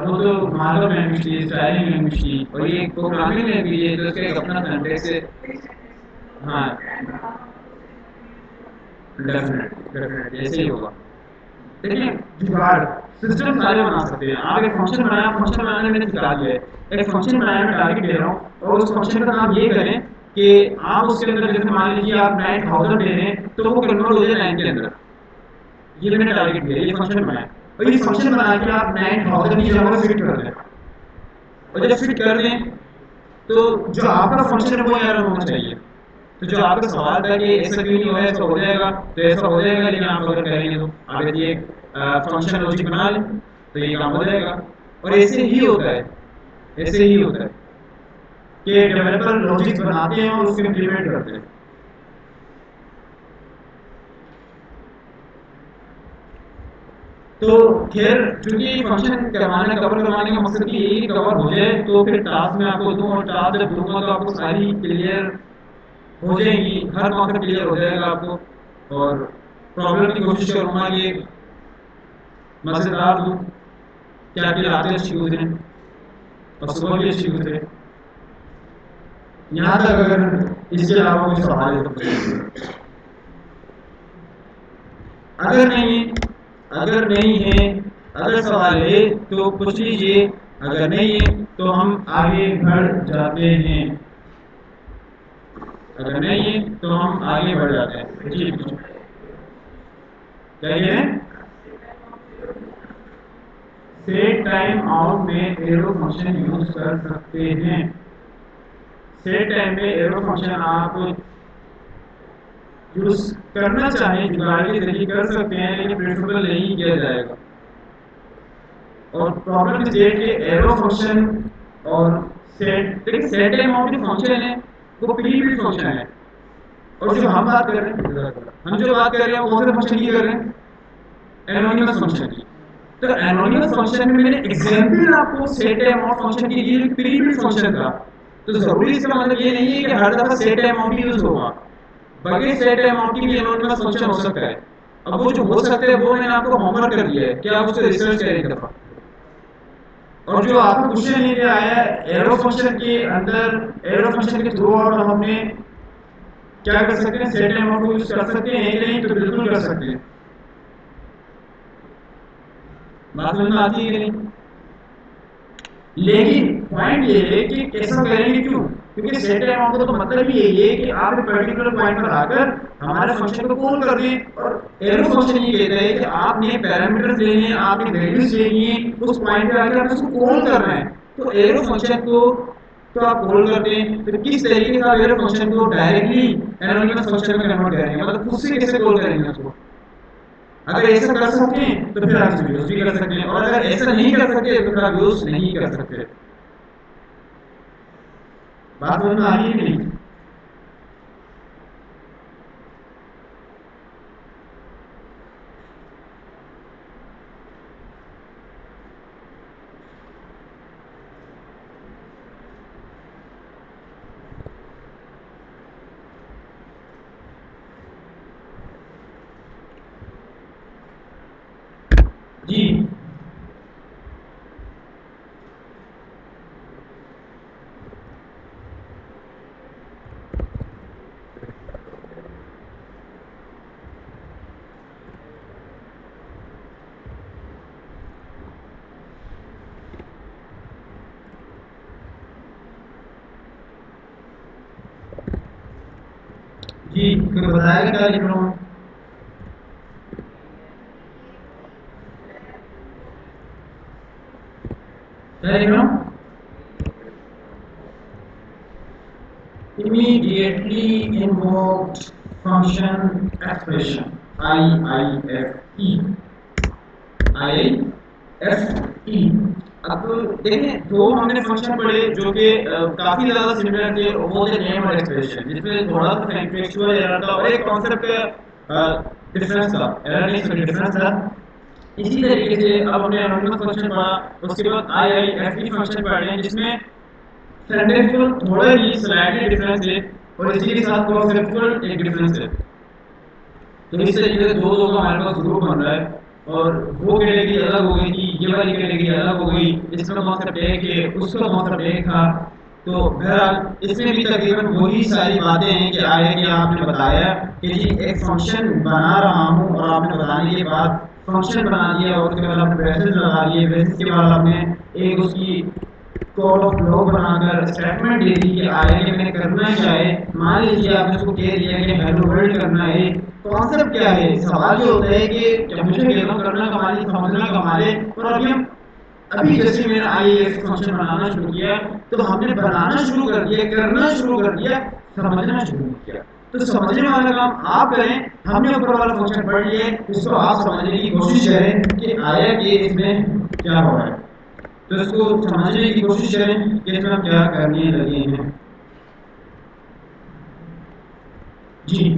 वो तो मार्कअप लैंग्वेज थी, स्टाइलिंग लैंग्वेज थी, और ये प्रोग्रामिंग लैंग्वेज है, तो इसका एक अपना सिंटैक्स है। हाँ, डेफिनेट डेफिनेट ऐसे ही होगा। देखिए, जुगाड़ सिस्टम सारे बना सकते हैं। आप एक फंक्शन बनाया, फंक्शन बनाने मैंने सिखा दिया है। एक फंक्शन बनाया, मैं टारगेट दे रहा हूँ, और उस फंक्शन का काम ये करें कि आप उसके अंदर, जैसे मान लीजिए आप 9000 दे रहे हैं, तो वो कन्वर्ट हो जाए 9 के अंदर। ये मैंने टारगेट दिया, ये फंक्शन बनाया, और ये फंक्शन बना के आप 9000 की जगह फिट कर दें। और जब फिट कर दें, तो जो आपका फंक्शन है वो यहाँ रन होना चाहिए। तो जो आपका सवाल था कि ऐसा क्यों नहीं हुआ, ऐसा हो जाएगा, तो ऐसा हो जाएगा, लेकिन आप अगर करेंगे तो आप यदि एक फंक्शन लॉजिक बना लें तो ये काम हो जाएगा। और ऐसे ही होता है, ऐसे ही होता है कि डेवलपर लॉजिक्स बनाते हैं और उसको इम्प्लीमेंट करते हैं। तो खैर, चूंकि फंक्शन करवाना, कवर करवाने का मकसद भी यही कवर हो जाए, तो फिर टास्क मैं आपको दूं, और टास्क जब दूंगा तो आपको सारी क्लियर हो जाएंगी, हर कॉन्सेप्ट क्लियर हो जाएगा आपको। और प्रॉब्लम की कोशिश करूंगा कि मज़ेदार दूं, कि आपकी रातें अच्छी गुजरें और सुबह भी अच्छी गुजरे। यहाँ तक अगर इसके अलावा कोई सवाल है तो पूछिए। अगर नहीं है, अगर नहीं है, अगर सवाल है तो पूछ लीजिए। अगर नहीं है तो हम आगे बढ़ जाते हैं। अगर नहीं है तो हम आगे बढ़ जाते हैं। जी पूछो, क्या कह रहे हैं? सेट टाइम आउट में एरो फंक्शन यूज कर सकते हैं। सेट टाइम में एरो फंक्शन आप यूज करना चाहें, जुगाड़ के जरिए कर सकते हैं, लेकिन प्रेफरेबल नहीं किया जाएगा। और प्रॉब्लम इस डेट के एरो फंक्शन और सेट, देखिए सेट टाइम आउट जो फंक्शन है वो प्री बिल्ट फंक्शन है। और जो हम बात कर रहे हैं, हम जो बात कर रहे हैं वो कौन से फंक्शन की कर रहे हैं? एनोनिमस फंक्शन की। तो एनोनिमस फंक्शन में मैंने एग्जांपल आपको सेट टाइम आउट फंक्शन की दी, प्री बिल्ट फंक्शन था। तो जरूरी इसका मतलब ये नहीं है कि हर दफा सेट टाइम आउट यूज होगा, बगैर सेट टाइम आउट की भी एनोनिमस फंक्शन हो सकता है। अब वो जो हो सकता है वो मैंने आपको होमवर्क कर दिया है कि आप उसको रिसर्च करें एक दफा। और जो आपका क्वेश्चन ये आया है एरो फंक्शन के अंदर, एरो फंक्शन के थ्रू आउट हम अपने क्या कर सकते हैं, सेट टाइम आउट को यूज कर सकते हैं कि नहीं, तो बिल्कुल कर सकते हैं। बात समझ में आती है कि नहीं? लेकिन पॉइंट ये है कि कैसा करेंगे, क्यों? क्योंकि सेट टाइम आउट का तो मतलब ही यही है कि आप एक पर्टिकुलर पॉइंट पर आकर हमारे फंक्शन को कॉल कर दें। और एरो फंक्शन ये कहता है कि आपने पैरामीटर्स लेने हैं, आपने वैल्यूज लेनी है, उस पॉइंट पे आके आपने उसको कॉल करना है। तो एरो फंक्शन को तो आप कॉल करते हैं, फिर किस तरीके से आप एरो फंक्शन को डायरेक्टली एनोनिमस फंक्शन में कन्वर्ट करेंगे, मतलब खुद से कैसे कॉल करेंगे उसको? अगर ऐसा कर सकते हैं तो फिर आप इसको यूज भी कर सकते हैं, और अगर ऐसा नहीं कर सकते तो फिर आप यूज नहीं कर सकते। बात समझ में आ रही है कि नहीं? जी जी, कोई बताएगा क्या लिख रहा हूँ? क्या लिख रहा हूँ? Immediately invoked function expression, IIFE, IIFE। अब देखें, दो हमने फंक्शन पढ़े जो कि काफी ज्यादा सिमिलर थे, वो थे नेम और एक्सप्रेशन, जिसमें थोड़ा सा सिंटैक्चुअल एरर था और एक कॉन्सेप्ट का डिफरेंस था, एरर नहीं सॉरी डिफरेंस था। इसी तरीके से अब हमने एनोनिमस फंक्शन पढ़ा, उसके बाद IIFE फंक्शन पढ़ रहे हैं, जिसमें सिंटैक्चुअल थोड़ा ही स्लाइटली डिफरेंस है, और इसी के साथ कॉन्सेप्चुअल एक डिफरेंस है। तो इस तरीके से दो दो का हमारे पास ग्रुप बन रहा है। और वो कैटेगरी अलग हो गई थी, ये वाली कैटेगरी अलग हो गई, इसमें कौन सा टैग है, उसका कौन सा टैग था। तो बहरहाल इसमें भी तकरीबन वही सारी बातें हैं कि आया कि आपने बताया कि जी एक फंक्शन बना रहा हूँ और आपने बताने के बाद फंक्शन बना दिया और उसके बाद आपने ब्रेसेस लगा दिए, ब्रेसेस के बाद आपने एक उसकी कोड ऑफ लॉ बनाकर स्टेटमेंट दे दी कि आया कि मैंने करना क्या है। मान लीजिए आपने उसको कह दिया कि हेलो वर्ल्ड करना है। कॉन्सेप्ट क्या है, सवाल ये होता है कि हमेशा कहता हूँ करना कमाल है, समझना कमाल है। और अभी जैसे मैंने आई एक फंक्शन बनाना शुरू किया, तो हमने बनाना शुरू कर दिया, करना शुरू कर दिया, समझना शुरू किया। तो समझने वाला काम आप करें, हमने ऊपर वाला फंक्शन पढ़ लिया, इसको आप समझने की कोशिश करें कि आया कि इसमें क्या हो रहा है। तो इसको समझने की कोशिश करें कि इसमें हम क्या करने लगे हैं। जी,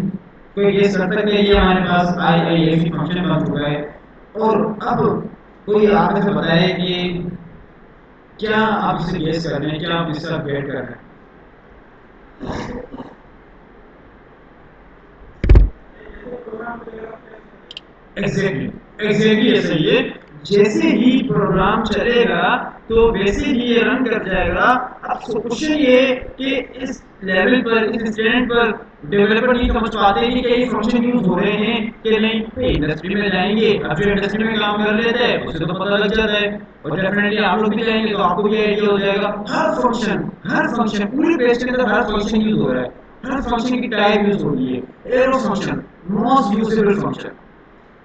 कोई गेस कर सकते हैं, ये हमारे पास आई आई एफ फंक्शन बन चुका है। और अब कोई आप में से बताए कि क्या आप इसे गेस कर रहे हैं, क्या आप इससे अपडेट कर रहे हैं। एग्जैक्टली ऐसा ही है। जैसे ही प्रोग्राम चलेगा तो वैसे ही ये रन कर जाएगा। अब क्वेश्चन ये है कि इस लेवल पर, इस इंस्टेंट पर डेवलपर नहीं समझ पाते कि क्या ये फंक्शन यूज हो रहे हैं कि नहीं। तो इंडस्ट्री में जाएंगे, अब जो इंडस्ट्री में काम कर लेते हैं उसे तो पता लग जाता है, और डेफिनेटली आप लोग भी जाएंगे तो आपको भी आइडिया हो जाएगा। हर फंक्शन पूरे पेज के अंदर हर फंक्शन यूज हो रहा है, हर फंक्शन की टाइप यूज हो रही है। Arrow function most usable function,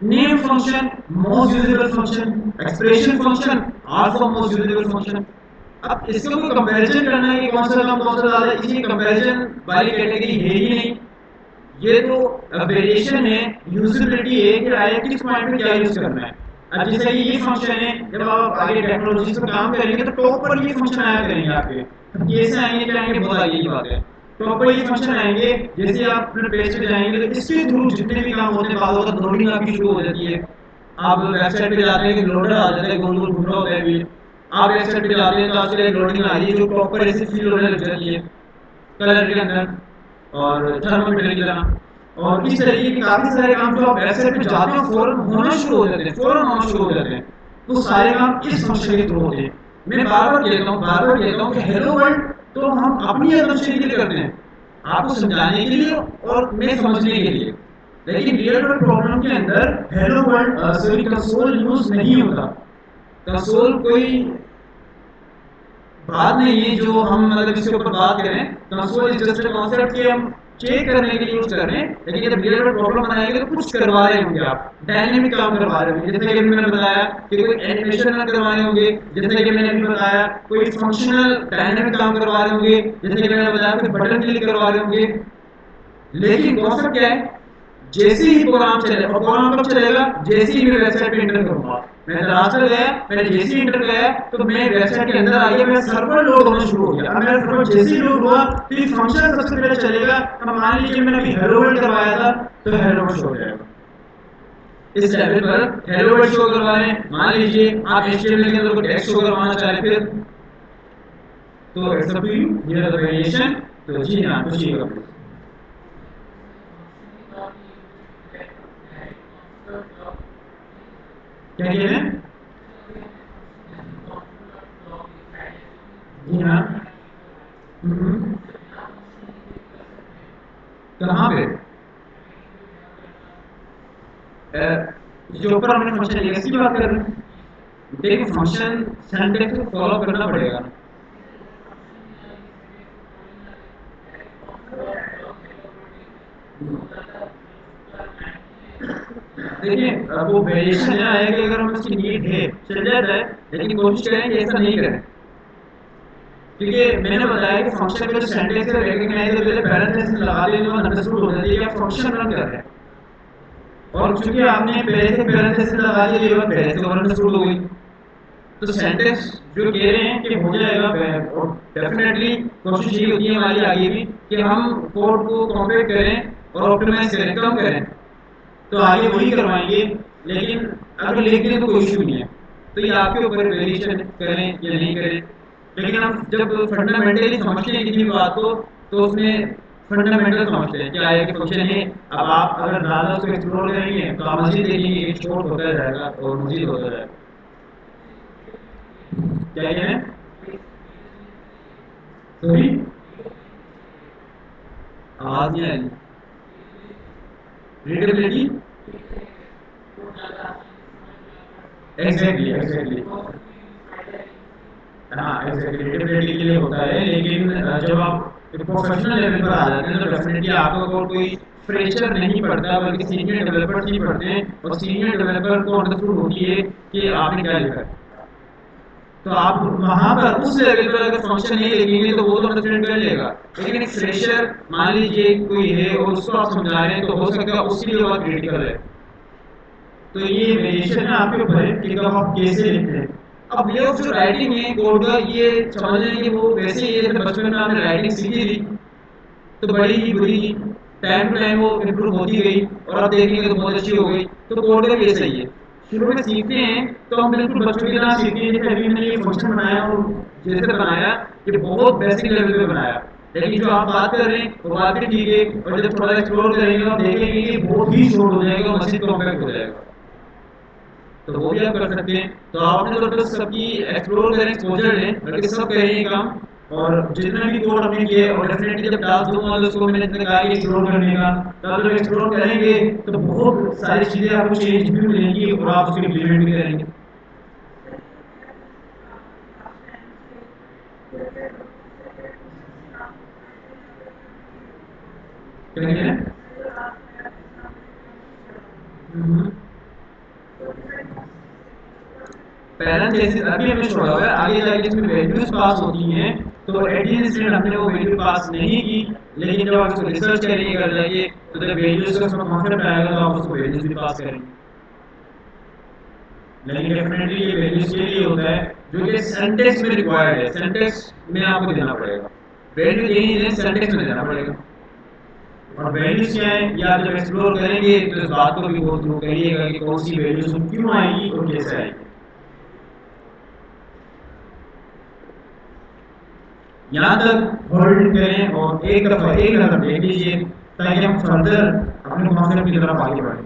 name function most usable function, expression function also most usable function। अब इसका कोई कंपैरिजन करना है कि कौन सा कम कौन सा ज्यादा, इसकी कंपैरिजन वाली कैटेगरी है ही नहीं। ये तो वेरिएशन है, यूजेबिलिटी है कि आया किस पॉइंट पे क्या यूज करना है। अब जैसे कि ये फंक्शन है, जब आप आगे टेक्नोलॉजी पर काम करेंगे तो टॉप पर ये फंक्शन आया करेंगे आपके। अब कैसे आएंगे क्या आएंगे बहुत आगे की बात है। टॉप पर ये फंक्शन आएंगे, जैसे आप अपने पेज पे जाएंगे तो इसके थ्रू जितने भी काम होते हैं बाद होता लोडिंग आपकी शुरू हो जाती है। आप वेबसाइट पे जाते हैं कि लोडर आ जाता है, गोल गोल घूम रहा होता है अभी। आप वेबसाइट पे जाते हैं तो आजकल एक लोडिंग आ रही है जो प्रॉपर ऐसे फील होने लग जाती है कलर के अंदर और थर्मामीटर की तरह। और इस तरीके के काफी सारे काम जो आप वेबसाइट पे जाते हो फौरन होना शुरू हो जाते हैं, फौरन होना शुरू हो जाते हैं। वो सारे काम इस फंक्शन के थ्रू होते हैं। मैं बार बार कहता हूँ कि हेलो वर्ल्ड तो हम अपनी असम्पशन के लिए करते हैं, आपको समझाने के लिए और मैं समझने के लिए। लेकिन रियल वर्ल्ड प्रॉब्लम के अंदर hello world sorry console use नहीं होता। कंसोल कोई बात नहीं है जो हम मतलब इसके ऊपर बात करें। Console is just a concept कि हम चेक करने के लिए यूज कर रहे हैं, लेकिन जब रियल वर्ल्ड प्रॉब्लम बनाएंगे तो कुछ करवा रहे होंगे, आप डायनेमिक काम करवा रहे होंगे। जैसे कि अभी मैंने बताया कि कोई एनिमेशन रन करवाने होंगे, जैसे कि मैंने अभी बताया कोई फंक्शनल डायनेमिक काम करवा रहे होंगे, जैसे कि मैंने बताया कोई बटन क्लिक करवा रहे होंगे। लेकिन कॉन्सेप्ट क्या है, जैसे ही प्रोग्राम चले, और प्रोग्राम कब चलेगा, जैसे ही मैं वेबसाइट पे इंटर करूंगा। मैं दरास्तर गया, मैंने जैसे ही इंटर गया तो मैं वेबसाइट के अंदर आ गया, मेरा सर्वर लोड होना शुरू हो गया। अब मेरा सर्वर जैसे ही लोड हुआ तो ये फंक्शन सबसे पहले चलेगा। अब मान लीजिए मैंने अभी हेलो वर्ल्ड करवाया था तो हेलो वर्ल्ड शो हो जाएगा। इस लेवल पर हेलो वर्ल्ड शो करवा रहे हैं। मान लीजिए आप एचटीएमएल के अंदर कोई टेक्स्ट शो करवाना चाहे फिर, तो it's up to you, here the variation. तो जी हाँ, पूछिएगा। क्या कह रहे हैं। जी हाँ। हम्म। कहाँ पे जो ऊपर हमने फंक्शन लिया इसकी बात कर रहे हैं। देखो फंक्शन सिंटैक्स को फॉलो करना पड़ेगा। देखिए वो वेरिएशन है, आया कि अगर हम उसकी नीड है चल जाता है, लेकिन कोशिश करें कि ऐसा नहीं करें। क्योंकि मैंने बताया कि फंक्शन का जो सिंटैक्स है रिकॉग्नाइज पहले पैरेंथेसिस लगा दें तो अंडरस्टूड हो जाती है कि आप फंक्शन रन कर रहे हैं। और चूंकि आपने पहले से पैरेंथेसिस लगा दिया, ये बात पहले से अंडरस्टूड हो गई। तो सेंटेंस जो कह रहे हैं कि हो जाएगा, और डेफिनेटली कोशिश ये होती है हमारी आगे भी कि हम कोड को कॉम्पैक्ट करें और ऑप्टिमाइज करें, कम करें। तो आगे वही करवाएंगे। लेकिन अगर लिख दें तो कोई इशू नहीं है। तो ये आपके ऊपर वेरिएशन करें या नहीं करें। लेकिन हम जब फंडामेंटली समझते हैं किसी भी बात को तो उसमें फंडामेंटल समझते हैं क्या है कि फंक्शन है। अब आप अगर ज़्यादा उसको एक्सप्लोर करेंगे तो आप मज़ीद देखेंगे कि शॉर्ट होता जाएगा और मज़ीद होता जाएगा। क्या कह रहे हैं? सॉरी, आवाज़ नहीं आ रही। रीडेबिलिटी, एग्जैक्टली एग्जैक्टली, हाँ एग्जैक्टली रीडेबिलिटी के लिए होता है, लेकिन जब आप प्रोफेशनल लेवल पर आ जाते हैं तो डेफिनेटली आपका कोई फ्रेशर नहीं पढ़ता बल्कि सीनियर डेवलपर्स ही पढ़ते हैं, और सीनियर डेवलपर को अंडरस्टूड होती है कि आपने क्या लिखा है। तो आप वहां पर उस लेवल पर अगर फंक्शन नहीं लिखेंगे तो वो तो अंडरस्टैंड कर लेगा, लेकिन एक फ्रेशर मान लीजिए कोई है और उसको आप समझा रहे हैं तो हो सकता है उसके लिए बात क्रिटिकल है। तो ये वेरिएशन है आपके ऊपर है कि कब आप कैसे लिखते हैं। अब वे ऑफ जो राइटिंग है कोड का, ये समझ रहे हैं कि वो वैसे ही है जैसे बचपन में आपने राइटिंग सीखी थी तो बड़ी ही बुरी थी, टाइम टू टाइम वो इम्प्रूव होती गई और अब देखेंगे तो बहुत अच्छी हो गई। तो कोड का भी ऐसा ही है, शुरू में सीखते हैं तो हम बिल्कुल बच्चों की तरह सीखते हैं, जैसे अभी मैंने ये फंक्शन बनाया और जैसे बनाया ये बहुत बेसिक लेवल पे बनाया, लेकिन जो आप बात कर रहे हैं वो बात भी ठीक है, और जब थोड़ा एक्सप्लोर करेंगे तो आप देखेंगे कि बहुत ही शॉर्ट हो जाएगा और मजीद कॉम्पैक्ट हो जाएगा। तो वो भी आप कर सकते हैं। तो आप अपने तौर पर सबकी एक्सप्लोर करें, एक्सपोजर लें, बल्कि सब करें ये काम। और जितना भी कोड हमने किया है, और डेफिनेटली जब टास्क दूंगा तो उसको मैंने जितना कहा कि एक्सप्लोर करने का, तो आप जब एक्सप्लोर करेंगे तो बहुत सारी चीज़ें आपको चेंज भी मिलेंगी और आप उसको इम्प्लीमेंट भी करेंगे। क्या कह रहे हैं? हम्म। पैरेंथेसिस अभी हमने छोड़ा हुआ है, आगे जाके इसमें वैल्यूज पास होती हैं, तो एट द इंस्टेंट हमने वो वैल्यू पास नहीं की, लेकिन जब आप इसको रिसर्च करेंगे कर जाएंगे तो जब वैल्यूज का उसमें कॉन्सेप्ट आएगा तो आप उसको वैल्यूज भी पास करेंगे। लेकिन डेफिनेटली ये वैल्यूज के लिए होता है जो कि सिंटेक्स में रिक्वायर्ड है, सिंटेक्स में आपको देना पड़ेगा, वैल्यू दे ही दें सिंटेक्स में देना पड़ेगा। और वैल्यूज क्या है ये आप जब एक्सप्लोर करेंगे तो इस बात को भी गो थ्रू करिएगा कि कौन सी वैल्यूज क्यों आएगी और कैसे आएगी। यहाँ तक होल्ड करें और एक दफा एक नजर देख लीजिए ताकि हम फर्दर अपने कॉन्सेप्ट की तरफ आगे बढ़ें।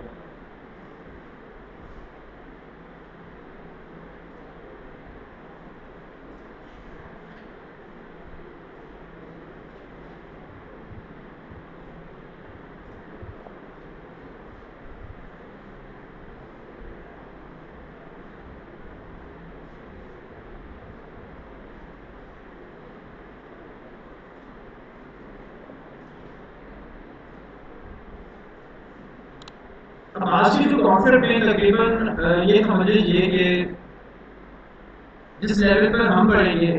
अब आज के जो कॉन्सेप्ट है तकरीबन ये समझ लीजिए कि जिस लेवल पर हम पढ़ेंगे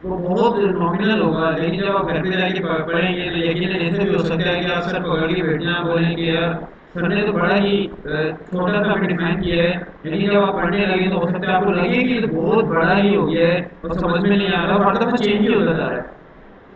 वो बहुत नॉमिनल होगा, लेकिन जब आप घर पे जाके पढ़ेंगे तो यकीनन ऐसे भी हो सकता है कि आप सर पकड़ के बैठ जाएं, बोलें कि यार सर ने तो बड़ा ही छोटा सा हमें डिफाइन किया है, लेकिन जब आप पढ़ने लगे तो हो सकता है आपको लगे कि ये तो बहुत बड़ा ही हो गया है और समझ में नहीं आ रहा और हर दफा चेंज ही होता जा रहा है।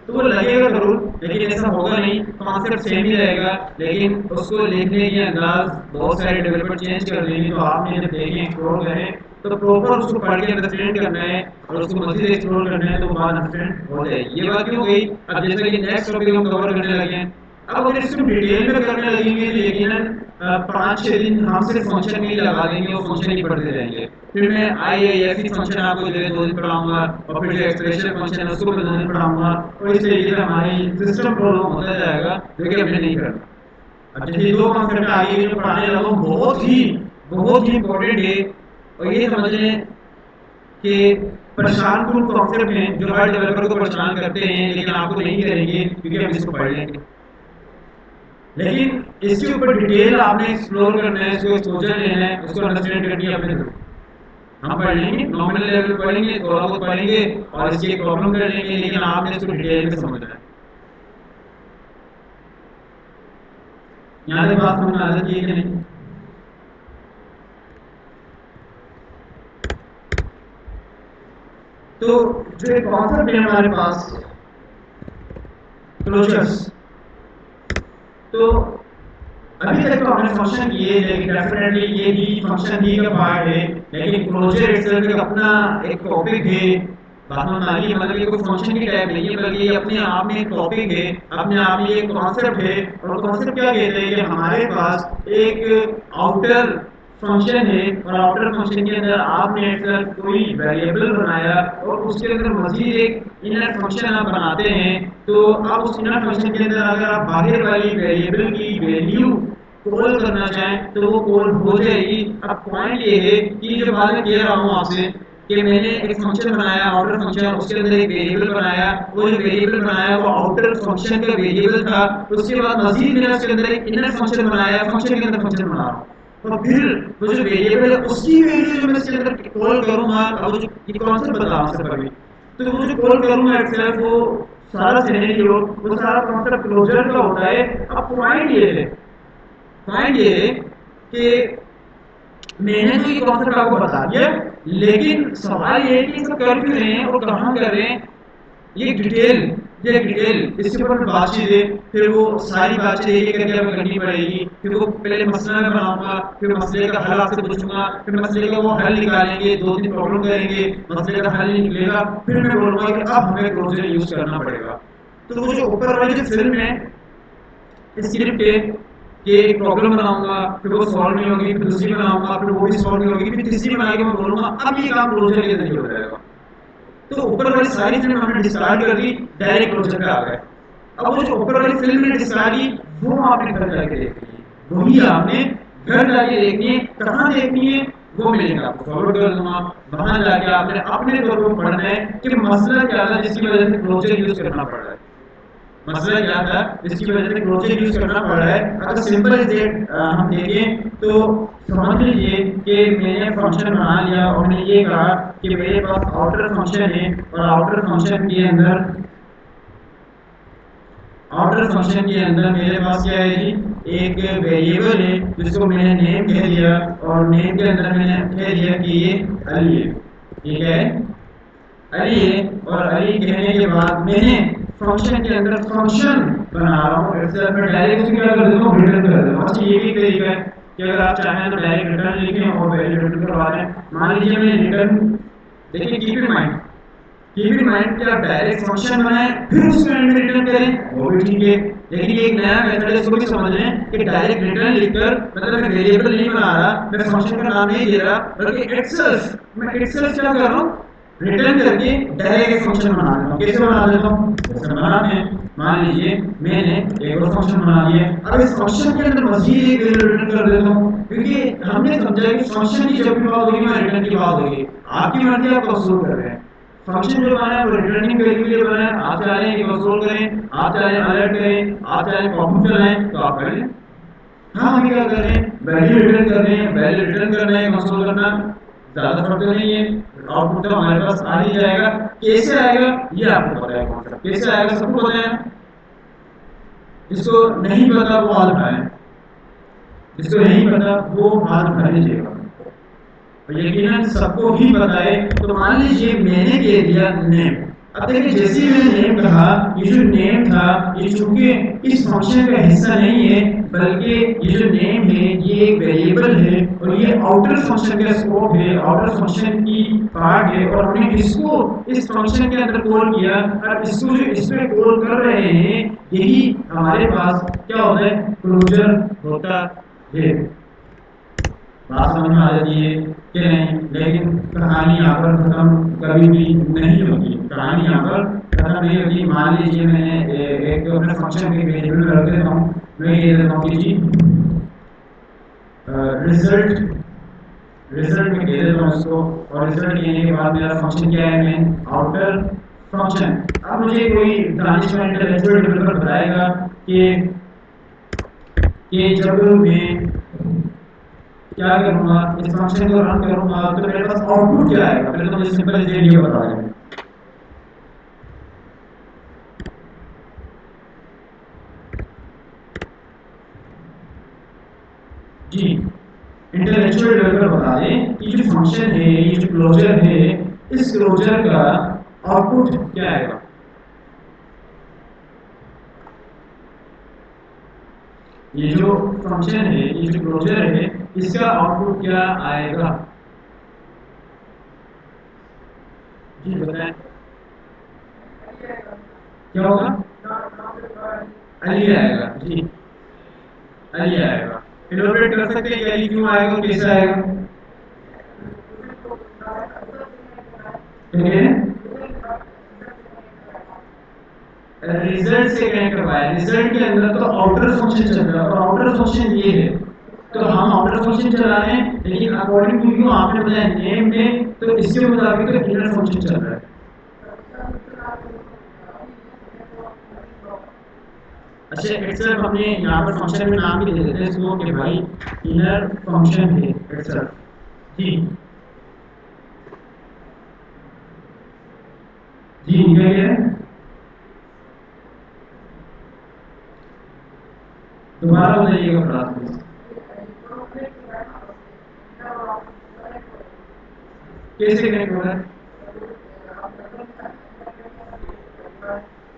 तो वो लगेगा जरूर, लेकिन ऐसा होगा नहीं, कॉन्सेप्ट सेम ही रहेगा, लेकिन उसको लिखने के अंदाज बहुत सारे डेवलपर चेंज कर देंगे। तो आपने जब देखें एक्सप्लोर करें तो प्रॉपर उसको पढ़ के अंडरस्टैंड करना है और उसको मजीद एक्सप्लोर करना है तो बात अंडरस्टैंड हो जाएगी। ये बात क्यों गई? अब जैसा कि नेक्स्ट टॉपिक हम कवर करने लगे हैं, अब अगर इसको डिटेल में करने लगेंगे तो यकीनन 5-6 दिन हम सिर्फ फंक्शन में ही लगा देंगे और फंक्शन ही पढ़ते रहेंगे। फिर मैं आई आई एफ फंक्शन आपको जो है 2 दिन पढ़ाऊंगा और फिर जो एक्सप्रेशन फंक्शन है उसको मैं 2 दिन पढ़ाऊंगा, और इस तरीके से हमारी सिस्टम प्रॉब्लम होता जाएगा जो कि हमने नहीं करना। अब जैसे 2 कॉन्सेप्ट आगे जो पढ़ाने लगा बहुत ही इंपॉर्टेंट है, और ये समझ लें कि परेशान कुन कॉन्सेप्ट हैं जो हर डेवलपर को परेशान करते हैं, लेकिन आपको नहीं करेंगे क्योंकि हम इसको पढ़ लेंगे। लेकिन इसके ऊपर डिटेल आपने एक्सप्लोर करना है, इसको एक्सपोजर लेना है, उसको अंडरस्टैंड करनी है अपने थ्रू। हम पढ़ लेंगे, नॉमिनल लेवल पढ़ेंगे, थोड़ा बहुत पढ़ेंगे और इसकी एक प्रॉब्लम कर लेंगे, लेकिन आपने इसको डिटेल में समझना है। यहाँ तक बात समझ में आ जाती है कि नहीं? तो जो एक कॉन्सेप्ट है हमारे पास क्लोजर्स, तो अभी तक तो हमने फंक्शन किए, लेकिन डेफिनेटली ये भी फंक्शन ही का पार्ट है, लेकिन क्लोजर इटसेल्फ एक अपना एक टॉपिक है बात में मानिए, मतलब ये कोई फंक्शन की टाइप नहीं है, बल्कि ये अपने आप में एक टॉपिक है, अपने आप में एक कॉन्सेप्ट है। और कॉन्सेप्ट क्या कहते हैं कि हमारे पास एक आउटर फंक्शन है, और आउटर फंक्शन के अंदर आपने सर कोई वेरिएबल बनाया और उसके अंदर मजीद एक इनर फंक्शन आप बनाते हैं। तो अब उस इनर फंक्शन के अंदर अगर आप बाहर वाली वेरिएबल की वैल्यू कॉल करना चाहें तो वो कॉल हो जाएगी। अब पॉइंट ये है कि जो बात मैं कह रहा हूँ आपसे कि मैंने एक फंक्शन बनाया आउटर फंक्शन, उसके अंदर एक वेरिएबल बनाया, वो जो वेरिएबल बनाया वो आउटर फंक्शन का वेरिएबल था। उसके बाद मजीद मैंने उसके अंदर एक इनर फंक्शन बनाया, फंक्शन के अंदर फंक्शन बना रहा हूँ। और फिर वो जो वेरिएबल है उसकी वैल्यू जो मैं इसके अंदर कॉल करूंगा, अब वो जो ये कॉन्सेप्ट बता रहा हूँ सिर्फ अभी, तो वो जो कॉल करूंगा इटसेल्फ वो सारा सिनेरियो, वो सारा कॉन्सेप्ट क्लोजर का होता है। अब पॉइंट ये है कि मैंने तो ये कॉन्सेप्ट आपको बता दिया, लेकिन सवाल ये है कि सब कर क्यों रहे हैं और कहाँ कर रहे हैं। ये डिटेल, ये डिटेल इसके ऊपर मैं बातचीत है, फिर वो सारी बातचीत एक एक करके हमें करनी पड़ेगी। फिर वो पहले मसला मैं बनाऊंगा, फिर मसले का हल आपसे पूछूंगा, फिर मसले का वो हल निकालेंगे, दो तीन प्रॉब्लम करेंगे, मसले का हल नहीं निकलेगा, फिर मैं बोलूंगा कि अब हमें क्लोजर यूज करना पड़ेगा। तो वो जो ऊपर वाली जो फिल्म है, स्क्रिप्ट है कि एक प्रॉब्लम बनाऊंगा, फिर वो सॉल्व नहीं होगी, फिर दूसरी बनाऊंगा, फिर वो भी सॉल्व नहीं होगी, फिर तीसरी बना के मैं बोलूंगा अब ये काम क्लोजर के जरिए हो जाएगा। तो ऊपर वाली सारी फिल्म हमने डिस्कार्ड कर दी, डायरेक्ट क्लोजर पे आ गए। अब वो जो ऊपर वाली फिल्म ने डिस्कार्ड की वो आपने घर जाके देखनी है, वही आपने घर जाके देखनी है। कहाँ देखनी है वो मैं लिंक आपको फॉरवर्ड कर दूंगा। वहां जाके आपने अपने तौर पर पढ़ना है कि मसला क्या था जिसकी वजह से क्लोजर यूज करना पड़ रहा है। मसला क्या था जिसकी वजह से क्लोजर यूज करना पड़ रहा है। अगर सिंपल इज दैट हम देखें तो समझ लीजिए कि मैंने फंक्शन बना लिया और मैंने ये कहा कि मेरे पास आउटर फंक्शन है, और आउटर फंक्शन के अंदर मेरे पास क्या है जी, एक वेरिएबल है जिसको मैंने नेम कह दिया, और नेम के अंदर मैंने कह दिया कि ये अली है। ये क्या है? अली है। और अली कहने के बाद मैंने फंक्शन के अंदर फंक्शन बना रहा हूँ, एक्सेल में डायरेक्ट उसको क्या कर देता हूँ, रिटर्न कर देता हूँ। अच्छा ये भी तरीका है कि अगर आप चाहें तो डायरेक्ट रिटर्न लिखें और वैल्यू रिटर्न करवा दें। मान लीजिए मैंने रिटर्न, देखिए कीप इन माइंड कि आप डायरेक्ट फंक्शन बनाएं फिर उसको एंड में रिटर्न करें, वो भी ठीक है। लेकिन ये एक नया मेथड है, इसको भी समझ लें कि डायरेक्ट रिटर्न लिखकर, मतलब मैं वेरिएबल नहीं बना रहा, मैं फंक्शन का नाम नहीं दे रहा, बल्कि इटसेल्फ मैं इटसेल्फ क्या कर रहा हूँ, रिटर्न करके डायरेक्ट एक फंक्शन बना देता हूँ। कैसे बना देता हूँ, जैसे बनाते हैं, मान लीजिए मैंने एक और फंक्शन बना दिया, अब इस फंक्शन के अंदर मजीद एक वैल्यू रिटर्न कर देता हूँ, क्योंकि हमने समझा कि फंक्शन की जब भी बात होगी वहाँ रिटर्न की बात होगी। आपकी मर्जी आप कंसोल कर रहे हैं, फंक्शन जो बना है वो रिटर्निंग वैल्यू के लिए बना है। आप चाह रहे हैं कि कंसोल करें, आप चाह रहे हैं अलर्ट करें, आप चाह रहे हैं पॉपअप चलाएं, तो आप कर लें। हाँ हम क्या कर रहे हैं, वैल्यू रिटर्न कर रहे हैं, वैल्यू रिटर्न करना है, कंसोल करना ज्यादा फर्क तो नहीं है, आउटपुट तो हमारे पास आ ही जाएगा। कैसे आएगा ये आपको पता है, कॉन्सेप्ट कैसे आएगा सबको पता है। जिसको नहीं पता वो हाथ उठाए, जिसको नहीं पता वो हाथ उठा लीजिएगा। और यकीनन सबको ही पता है। तो मान लीजिए मैंने कह दिया नेम। अब देखिए जैसे ही मैंने नेम कहा, ये जो नेम था ये चूंकि इस फंक्शन का हिस्सा नहीं है, बल्कि ये जो नेम है ये एक वेरिएबल है, और ये आउटर फंक्शन का स्कोप है, आउटर फंक्शन की पार्ट है, और हमने इसको इस फंक्शन के अंदर कॉल किया। और इसको जो इस पे कॉल कर रहे हैं, यही हमारे पास क्या होता है, क्लोजर होता है। बात समझ में आ जाती है कि नहीं? लेकिन कहानी यहाँ पर खत्म कभी भी नहीं होती, कहानी यहाँ पर खत्म नहीं होती। मान लीजिए मैंने एक अपने फंक्शन के वेरिएबल में रख देता हूँ, मैं ये देता हूँ कि जी रिजल्ट, रिजल्ट में दे देता हूँ इसको, और रिजल्ट कहने के बाद मेरा फंक्शन क्या है, मैं आउटर फंक्शन। अब मुझे कोई दानिशमंद इंटेलेक्चुअल डेवलपर बताएगा कि जब मैं क्या करूंगा, इस फंक्शन को रन करूंगा तो मेरे पास आउटपुट क्या आएगा। पहले तो मुझे सिंपल इज ये बता दें जी, इंटेलेक्चुअल डेवलपर बता दें कि जो फंक्शन है, ये जो क्लोजर है, इस क्लोजर का आउटपुट क्या आएगा। ये जो फंक्शन है, ये जो क्लोजर है, इसका आउटपुट क्या आएगा। जी बताएं। क्या होगा? अली आएगा जी, अली आएगा। इलोबरेट कर सकते हैं कि अली क्यों आएगा और कैसे आएगा? ठीक है, रिजल्ट से कनेक्ट करवाया, रिजल्ट के अंदर तो आउटर फंक्शन चल रहा है और आउटर फंक्शन ये है, तो हम आउटर फंक्शन चला रहे हैं, लेकिन अकॉर्डिंग टू यू आपने बताया नेम में, तो इसके मुताबिक तो इनर फंक्शन चल रहा है। अच्छा, इटसेल्फ हमने यहाँ पर फंक्शन में नाम भी दे देते हैं इसको कि भाई इनर फंक्शन है इटसेल्फ जी। जी क्या कह रहे हैं? दोबारा बताइएगा फ्रांस प्लीज। कैसे कनेक्ट हो रहा है?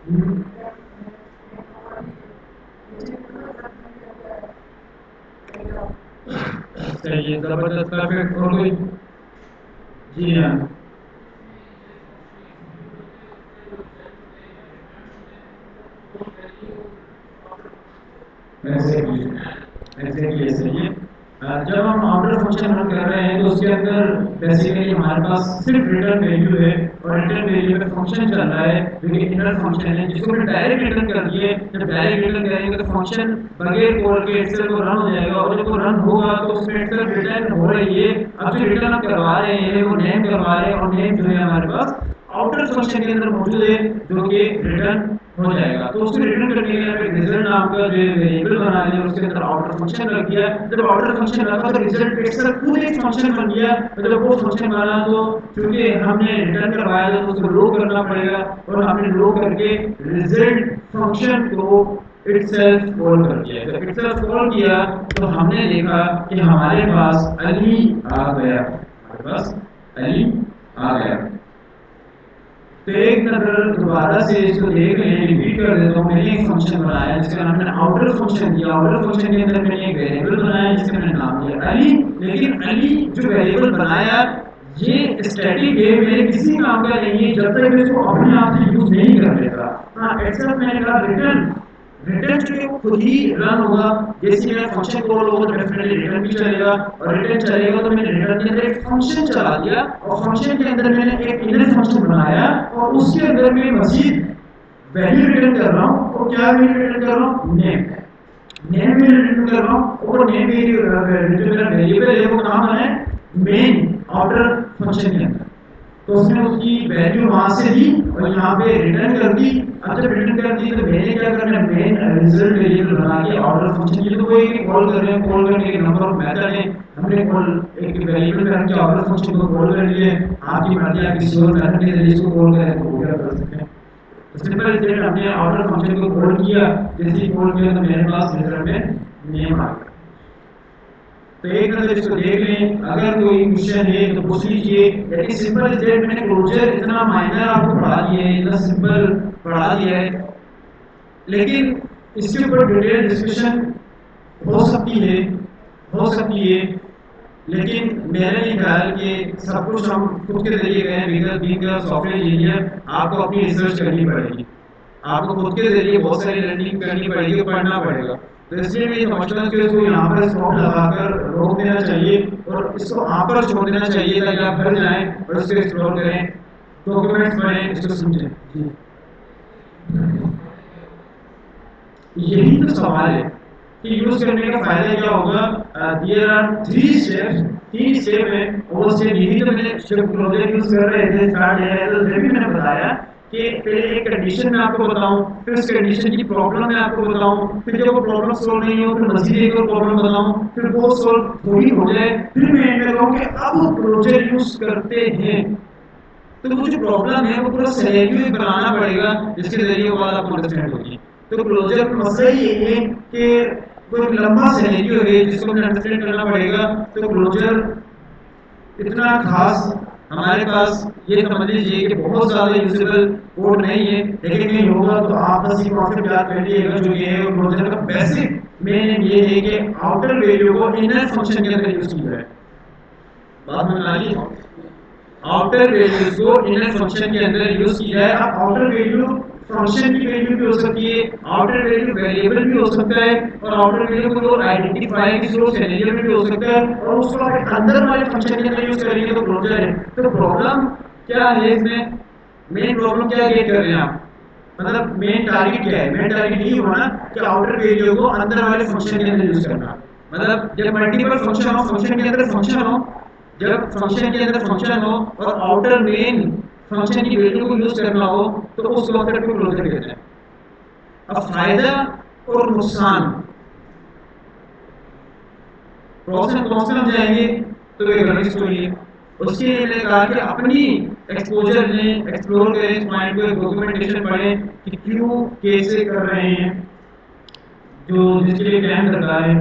हम्म, सही है, जबरदस्त, परफेक्ट। और कोई? जी हाँ, एग्जैक्टली, एग्जैक्टली ऐसे ही है। जब हम आउटर फंक्शन रन कर रहे हैं तो उसके अंदर बेसिकली हमारे पास सिर्फ रिटर्न वैल्यू है और रिटर्न वैल्यू में फंक्शन चल रहा है जो कि इनर फंक्शन है, जिसको हमने डायरेक्ट रिटर्न कर दिए। जब डायरेक्ट रिटर्न करेंगे तो फंक्शन बगैर कॉल के एक्सेल को रन हो जाएगा और जब वो रन होगा तो उसमें एक्सेल रिटर्न हो रही है। अब जो रिटर्न हम करवा रहे हैं वो नेम करवा रहे हैं और नेम जो है हमारे पास आउटर फंक्शन के अंदर मौजूद है जो कि रिटर्न हो जाएगा। तो उसको रिटर्न करने के लिए हमें रिजल्ट नाम का जो वेरिएबल बना लिया, उसके अंदर आउटर फंक्शन रख दिया। जब आउटर फंक्शन रखा तो रिजल्ट एक्सेल खुद एक फंक्शन बन गया और जब वो फंक्शन बना तो क्योंकि हमने रिटर्न करवाया था तो उसको लो करना पड़ेगा और हमने लो करके रिजल्ट फंक्शन को इटसेल्फ कॉल कर दिया। जब इटसेल्फ कॉल किया तो हमने देखा कि हमारे पास अली आ गया, हमारे पास अली आ गया। तो एक नजर दोबारा से इसको देख लें, रिपीट कर देता हूँ। मैंने एक फंक्शन बनाया जिसका नाम मैंने आउटर फंक्शन दिया। आउटर फंक्शन के अंदर मैंने एक वेरिएबल बनाया जिसका मैंने नाम दिया अली। लेकिन अली जो वेरिएबल बनाया ये स्टैटिक है, मेरे किसी काम का नहीं है जब तक मैं इसको अपने आप से यूज नहीं कर लेता। हाँ, एक्सेप्ट मैंने कहा रिटर्न, रिटर्न जो है वो खुद ही रन होगा। जैसे मेरा फंक्शन कॉल होगा तो डेफिनेटली रिटर्न भी चलेगा और रिटर्न चलेगा तो मैंने रिटर्न के अंदर एक फंक्शन चला दिया और फंक्शन के अंदर मैंने एक इनर फंक्शन बनाया और उसके अंदर मैं मजीद वैल्यू रिटर्न कर रहा हूँ। और क्या वैल्यू रिटर्न कर रहा हूँ? नेम, नेम में रिटर्न कर रहा हूँ और नेम जो मेरा वेरिएबल है वो कहाँ बना है? मेन आउटर फंक्शन के अंदर। तो उसने उसकी वैल्यू वहां से ली और यहाँ पे रिटर्न कर दी। अब जब रिटर्न कर दी तो मैंने क्या करना है? मेन रिजल्ट वेरिएबल बना के ऑर्डर फंक्शन के लिए कोई कॉल कर रहे हैं, कॉल करने के नंबर ऑफ मेथड है, हमने कॉल एक वेरिएबल में रख के ऑर्डर फंक्शन को कॉल कर लिए। आपकी मर्जी, आप किसी और मेथड के जरिए इसको कॉल करें तो वो क्या कर सकते हैं। तो सिंपल इज दैट, हमने ऑर्डर फंक्शन को कॉल किया, जैसे ही कॉल किया तो मेरे पास रिजल्ट में नेम आ गया। तो एक नजर इसको देख लें, अगर कोई क्वेश्चन है तो पूछ लीजिए। लेकिन सिंपल इज दैट, मैंने क्लोजर इतना माइनर आपको पढ़ा दिया है, इतना सिंपल पढ़ा दिया है, लेकिन इसके ऊपर डिटेल डिस्कशन हो सकती है, हो सकती है। लेकिन मेरा ये ख्याल कि सब कुछ हम खुद के जरिए करें, because being a software engineer आपको अपनी रिसर्च करनी पड़ेगी, आपको खुद के जरिए बहुत सारी लर्निंग करनी पड़ेगी, पढ़ना पड़ेगा। तो इसलिए मैं समझता हूँ कि इसको यहाँ पर स्टॉप लगाकर रोक देना चाहिए और इसको आप पर छोड़ देना चाहिए ताकि आप घर जाएं और इसको एक्सप्लोर करें, डॉक्यूमेंट्स पढ़ें, इसको समझें जी। यही तो सवाल है कि यूज करने का फायदा क्या होगा। देयर आर थ्री स्टेप्स, तीन स्टेप है। वो स्टेप यही तो मैंने जब प्रोजेक्ट यूज कर रहे थे, स्टार्ट किया है तो जब भी मैंने बताया कि पहले एक कंडीशन मैं आपको बताऊं, फिर उस कंडीशन की प्रॉब्लम मैं आपको बताऊं, फिर जब वो प्रॉब्लम सॉल्व नहीं हो फिर मजीद एक और प्रॉब्लम बताऊं, फिर वो सॉल्व थोड़ी हो जाए फिर मैं एंड में कहूं कि अब प्रोजेक्ट यूज करते हैं। तो वो जो प्रॉब्लम है वो पूरा सिनेरियो बनाना पड़ेगा जिसके जरिए वो बात आपको अंडरस्टैंड होगी। तो क्लोजर का मसला ही यही है कि वो एक लंबा सिनेरियो है जिसको हमें अंडरस्टैंड करना पड़ेगा। तो क्लोजर इतना खास हमारे पास ये समझ लीजिए कि बहुत ज्यादा यूजेबल कोड नहीं है, लेकिन कहीं होगा तो आप बस ये कॉन्सेप्ट याद कर लीजिएगा जो कि है क्लोजर का बेसिक मेन ये है कि आउटर वैल्यू को इनर फंक्शन के अंदर यूज किया है। बात में आ रही है? आउटर वैल्यूज को इनर फंक्शन के अंदर यूज की जाए। अब आउटर वैल्यू फंक्शन की वैल्यू भी हो सकती है, आउटर वैल्यू वेरिएबल भी हो सकता है, और आउटर वैल्यू को और आइडेंटिफाई की सोर्स एलिमेंट में भी हो सकता है, और उसको आप अंदर वाले फंक्शन के अंदर यूज करेंगे तो क्लोजर है। तो प्रॉब्लम क्या है इसमें, मेन प्रॉब्लम क्या गेट कर रहे हैं आप, मतलब मेन टारगेट क्या है, मेन टारगेट यही हुआ ना कि आउटर वैल्यू को अंदर वाले फंक्शन के अंदर यूज करना। मतलब जब मल्टीपल फंक्शन हो, फंक्शन के अंदर फंक्शन हो, जब फंक्शन के अंदर फंक्शन हो और आउटर मेन फंक्शन की वैल्यू को यूज करना हो तो उस कॉन्सेप्ट को क्लोजर कहते हैं। अब फायदा और नुकसान प्रॉस एंड कॉन्स में हम जाएंगे तो एक अलग स्टोरी है। उसके लिए मैंने कहा कि अपनी एक्सपोजर लें, एक्सप्लोर करें इस पॉइंट को, डॉक्यूमेंटेशन पढ़ें कि क्यों कैसे कर रहे हैं, जो जिसके लिए टाइम लग रहा है।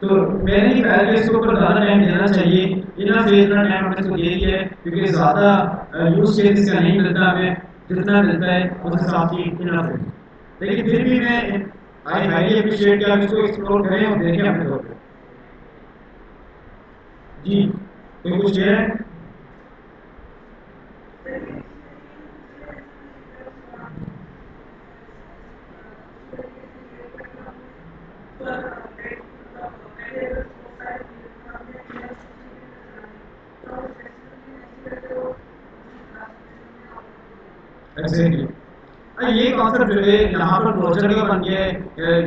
तो मैंने ही कहा कि इसके ऊपर ज़्यादा टाइम देना चाहिए, इनफ है, इतना टाइम हमने इसको दे दिया है, क्योंकि ज़्यादा यूज केस इसका नहीं मिलता हमें, जितना मिलता है उस हिसाब से इनफ है। लेकिन फिर भी मैं आई हाईली अप्रिशिएट कि आप इसको एक्सप्लोर करें और देखें अपने तौर पर। जी कोई कुछ कह रहे हैं? एग्जैक्टली। ये कॉन्सेप्ट जो है यहाँ पर क्लोजर का बन गया है।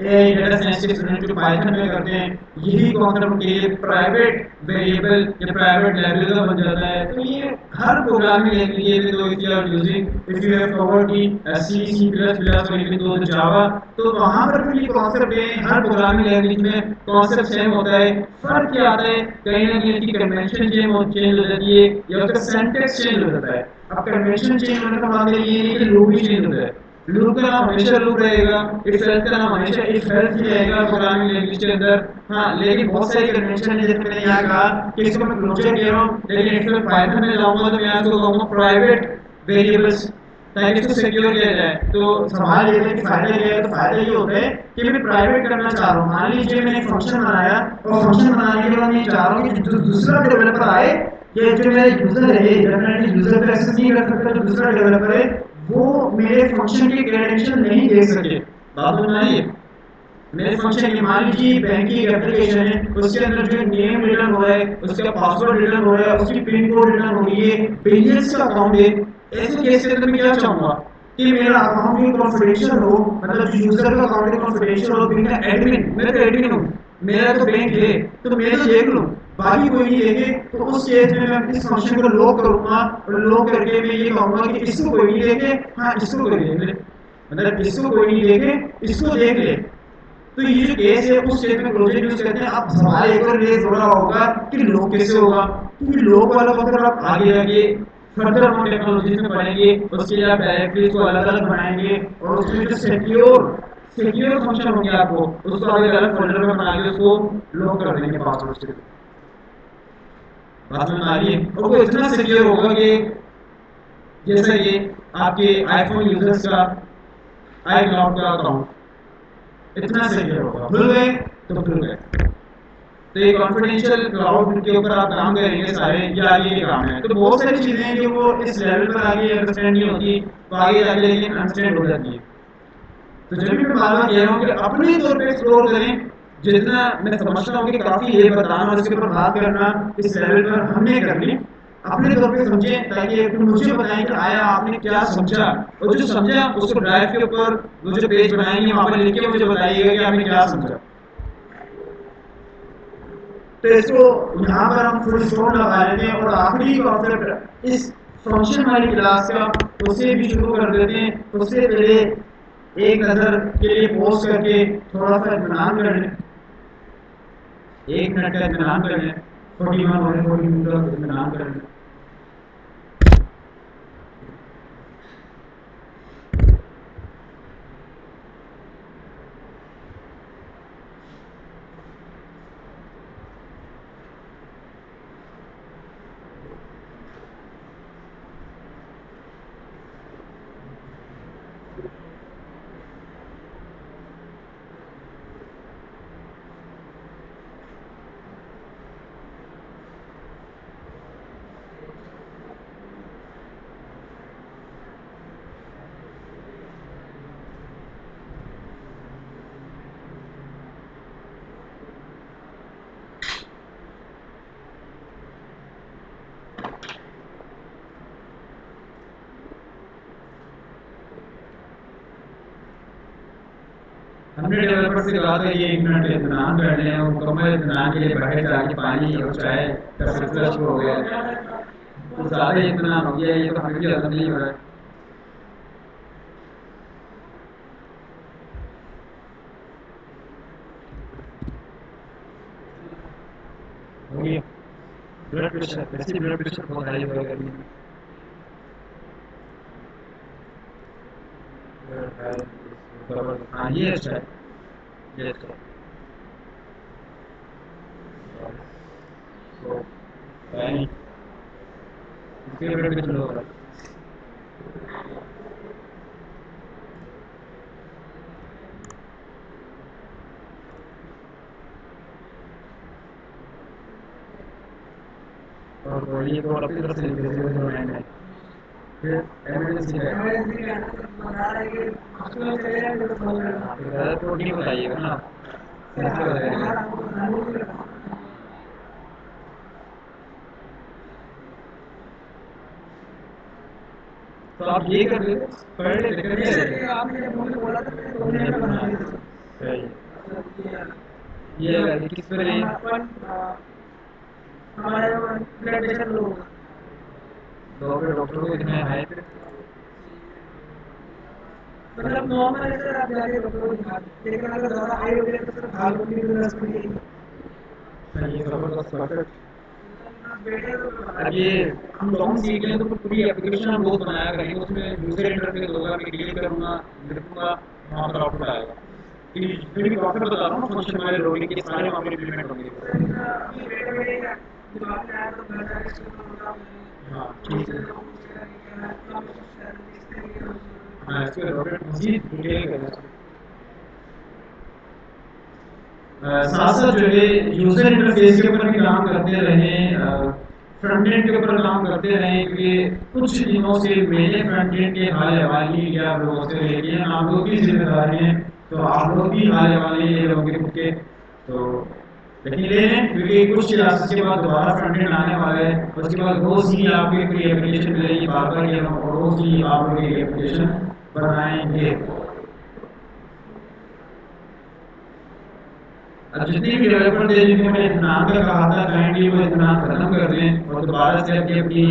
एआई डेटा साइंस के स्टूडेंट जो पाइथन में करते हैं, यही कॉन्सेप्ट उनके लिए प्राइवेट वेरिएबल या प्राइवेट लाइब्रेरी का बन जाता है। तो ये हर प्रोग्रामिंग लैंग्वेज में, तो if you are using, if you have covered the C C plus plus और इवन दो जावा, तो वहाँ पर भी ये कॉन्सेप्ट है। हर प्रोग्रामिंग लैंग्वेज में कॉन्सेप्ट सेम होता है। फर्क क्या आता है, कहीं ना कहीं इसकी कन्वेंशन चेंज हो जाती है या उसका सेंटेक्स चेंज हो जाता है। अब कन्वेंशन चेंज होने का मतलब ये नहीं कि लूप भी चेंज होता है। लूप का नाम हमेशा लूप रहेगा, इफ एल्स का नाम हमेशा इफ एल्स ही रहेगा प्रोग्रामिंग लैंग्वेज के अंदर। हाँ, लेकिन बहुत सारी कन्वेंशन है, जैसे मैंने यहाँ कहा कि इसको मैं क्लोजर कह रहा हूँ, लेकिन इसमें पाइथन में जाऊंगा तो मैं इसको कहूँगा प्राइवेट वेरिएबल्स, ताकि इसको सिक्योर किया जाए। तो सवाल ये है कि फायदा क्या है, तो फायदा ये होता है कि मैं प्राइवेट करना चाह रहा हूँ। मान लीजिए मैंने एक फंक्शन बनाया और फंक्शन बनाने के बाद मैं चाह रहा हूँ कि जो दूसरा डेवलपर आए, ये जो मेरा यूजर है, डेफिनेटली यूजर तो एक्सेस नहीं कर सकता, जो दूसरा डेवलपर है वो मेरे फंक्शन के क्रेडेंशियल नहीं देख सके। बात समझ में आई है? मेरे फंक्शन की मान लीजिए बैंक की एक एप्लीकेशन है, उसके अंदर जो नेम रिटर्न हो रहा है, उसका पासवर्ड रिटर्न हो रहा है, उसकी पिन कोड रिटर्न हो रही है, बिलियंस का अकाउंट है। ऐसे केस के अंदर मैं क्या चाहूंगा कि मेरा अकाउंट भी कॉन्फिडेंशियल हो, मतलब जो यूजर का अकाउंट है कॉन्फिडेंशियल हो, बैंक का एडमिन, मैं तो एडमिन हूँ, मेरा तो बैंक है, तो मैं तो देख लूँ, बाकी कोई नहीं देखे। तो उस केस में मैं इस फंक्शन को लॉक करूंगा और लॉक करके मैं ये कहूंगा कि इसको कोई नहीं देखे, हाँ इसको कोई देख ले, मतलब इसको कोई नहीं देखे, इसको देख ले। तो ये जो केस है उस केस में क्लोजर यूज करते हैं। अब सवाल एक और रेज हो रहा होगा कि लॉक कैसे होगा, क्योंकि लॉक वाला को अगर आप आगे जाके फर्दर हम टेक्नोलॉजी में पढ़ेंगे, उसके लिए आप डायरेक्टरी को अलग अलग बनाएंगे और उसमें जो सिक्योर सिक्योर फंक्शन होंगे आपको उसको आप एक अलग फोल्डर में बना के उसको लॉक कर देंगे पासवर्ड से। बात में आ रही है? और वो इतना सिक्योर होगा कि जैसा ये आपके आईफोन यूजर्स का आई क्लाउड का अकाउंट इतना सिक्योर होगा। भूल गए तो भूल गए। तो ये कॉन्फिडेंशियल क्लाउड के ऊपर आप काम करेंगे सारे, ये आगे के काम है। तो बहुत सारी चीजें हैं जो वो इस लेवल पर आगे अंडरस्टैंड नहीं होती, तो आगे जाके लेकिन अंडरस्टैंड हो जाती है। तो जब भी मैं बार बार कह रहा हूँ कि अपने तौर पे एक्सप्लोर करें, जितना मैं समझता हूँ कि काफी है बताना और इसके ऊपर बात करना, इस लेवल पर हमने कर ली, अपने तौर पे समझें, ताकि फिर मुझे बताएं कि आया आपने क्या समझा, और जो समझा उसको ड्राइव के ऊपर वो जो पेज बनाएंगे वहां पर लिख के मुझे बताइएगा कि आपने क्या समझा। तो इसको यहाँ पर हम फुल स्टॉप लगा लेते हैं और आखिरी कॉन्सेप्ट इस फंक्शन वाली क्लास का उससे भी शुरू कर देते हैं। उससे पहले एक नज़र के लिए पॉज करके थोड़ा सा इत्मीनान कर लें, 1 मिनट का इत्मीनान कर लें, 41 और 42 का इत्मीनान कर लें। हमने डेवलपर से कहा था ये 1 मिनट का इत्मीनान कर लें और मुकम्मल इत्मीनान के लिए बाहर जाके पानी और चाय का सिलसिला शुरू हो गया। कुछ ज़्यादा ही इत्मीनान हो गया, ये तो हमें भी हजम नहीं हो रहा है। हो गया ब्लड प्रेशर, वैसे ब्लड प्रेशर बहुत हाई हो गया गर्मी में। हाँ ये अच्छा है, ये अच्छा है। तो है नहीं, इसके ब्लड प्रेशर लो हो रहा है। और ये तो अपनी तरफ से लिख है। फिर इमरजेंसी है, रिपोर्ट नहीं बताइएगा ना, सेंसिटिव हो जाएगा। तो आप ये कर लेते, पढ़ लेते, कर लेते। आपने मुझे बोला था कि 2 मिनट में बना देते। सही है। ये किस पर है? हमारे ब्लड प्रेशर लो होगा। डॉक्टर को दिखाया है फिर? मतलब नॉर्मल है सर, आप जाके डॉक्टर को दिखा दीजिए, लेकिन अगर ज़्यादा हाई हो गया तो सर भागो की ज़रूरत पड़ेगी। सही है, ज़बरदस्त, परफेक्ट। अब ये हम लॉन्ग सीख लें तो फिर पूरी एप्लीकेशन हम रोज़ बनाया करेंगे, उसमें यूज़र इंटरफेस होगा, मैं क्लिक करूँगा, लिखूँगा, वहाँ पर आउटपुट आएगा। फिर जो भी वहाँ पे बता रहा हूँ ना फंक्शन वाले लोडिंग के सारे वहाँ पे इम्प्लीमेंट होंगे। हाँ ठीक है। हाँ इसके डॉक्यूमेंट मज़ीद डिटेल करें। साथ साथ जो है यूज़र इंटरफेस के ऊपर भी काम करते रहें, फ्रंट एंड के ऊपर काम करते रहें, क्योंकि कुछ दिनों से मैंने फ्रंट एंड के हाल हवाले नहीं लिया आप लोगों से, लेकिन आप लोग की जिम्मेदारी हैं, तो आप लोग भी हाल हवाले ले लोगे खुद के। तो लेकिन ले लें, क्योंकि कुछ क्लासेस के बाद दोबारा फ्रंट एंड आने वाला है, उसके बाद रोज़ ही आपकी कोई एप्लीकेशन मिलेगी, बार बार कह रहा हूँ, रोज़ ही आप लोग एक एप्लीकेशन बनाएंगे। अब जितने भी डेवलपर थे जिनको मैंने इत्मीनान का कहा था, काइंडली वो इत्मीनान खत्म कर दें और दोबारा से अपनी अपनी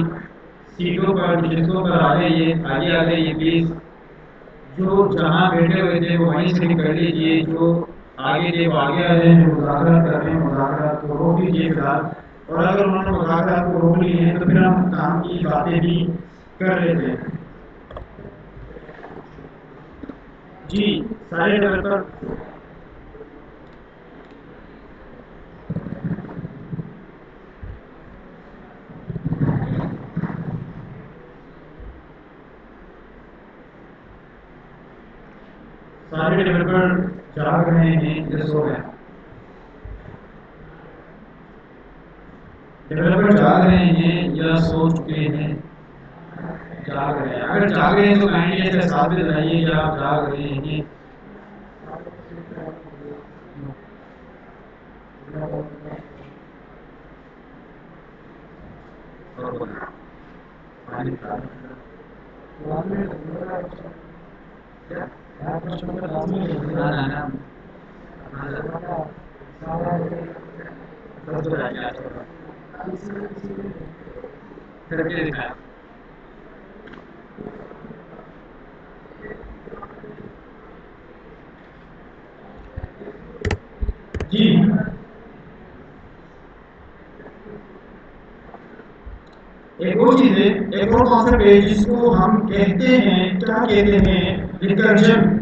सीटों पर, नशिस्तों पर आगे आ जाइए प्लीज़। जो जहाँ बैठे हुए थे वो वहीं से कर लीजिए, जो आगे थे वो आगे आ जाए, जो मुज़ाकरात कर रहे हैं मुज़ाकरात को रोक लीजिए फिलहाल। और अगर उन्होंने मुज़ाकरात को रोक लिए हैं तो फिर हम काम की बातें भी कर लेते हैं। जी सारे डेवलपर, सारे डेवलपर जाग रहे हैं या सो गए? डेवलपर जाग रहे हैं या सो चुके हैं? जाग रहे हैं। अगर जाग रहे हैं तो काइंडली ऐसे साथ में बताइए कि आप जाग रहे हैं। ना ना ना, करके दिखाया। जी एक और चीज़ है, एक और कॉन्सेप्ट है जिसको हम कहते हैं, क्या कहते हैं, रिकर्जन।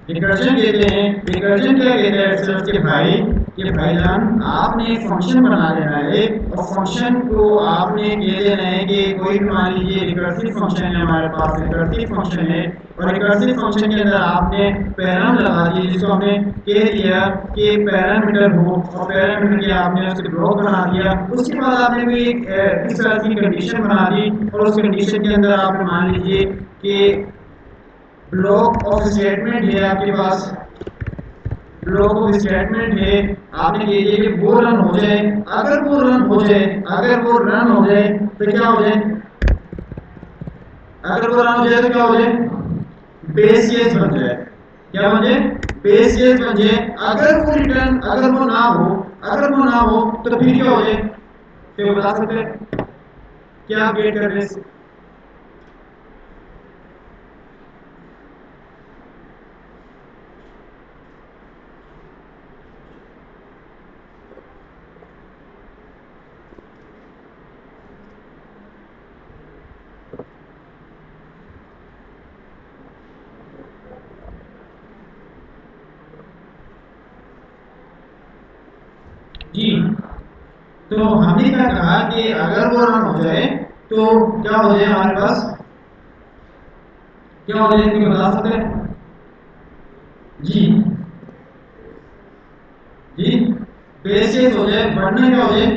रिकर्जन कहते हैं। रिकर्जन क्या कहता है सर के भाई, कि भाईजान आपने एक फंक्शन बना लेना है और फंक्शन को आपने कह देना है कि कोई भी मान लीजिए रिकर्सिव फंक्शन है, हमारे पास रिकर्सिव फंक्शन है और रिकर्सिव फंक्शन के अंदर आपने पैराम लगा दिए, जिसको हमने कह दिया कि पैरामीटर हो और पैरामीटर के आपने उसके ब्लॉक बना दिया। उसके बाद आपने भी इस तरह की कंडीशन बना दी और उस कंडीशन के अंदर आपने मान लीजिए कि ब्लॉक ऑफ स्टेटमेंट है आपके पास, ब्लॉक ऑफ स्टेटमेंट है, आपने कह दिया कि वो रन हो जाए। अगर वो रन हो जाए, अगर वो रन हो जाए तो क्या हो जाए, अगर वो रन हो जाए तो क्या हो जाए, बेस केस बन जाए। क्या बन जाए, बेस केस बन जाए। अगर वो रिटर्न अगर वो ना हो, अगर वो ना हो तो फिर क्या हो जाए, क्या बता सकते हैं, क्या आप गेट कर रहे हैं। जी, तो हमने क्या कहा कि अगर वो रन हो जाए तो क्या हो जाए हमारे पास, क्या हो जाए, क्या बता सकते हैं। जी जी, बेस केस हो जाए, वरना क्या हो जाए,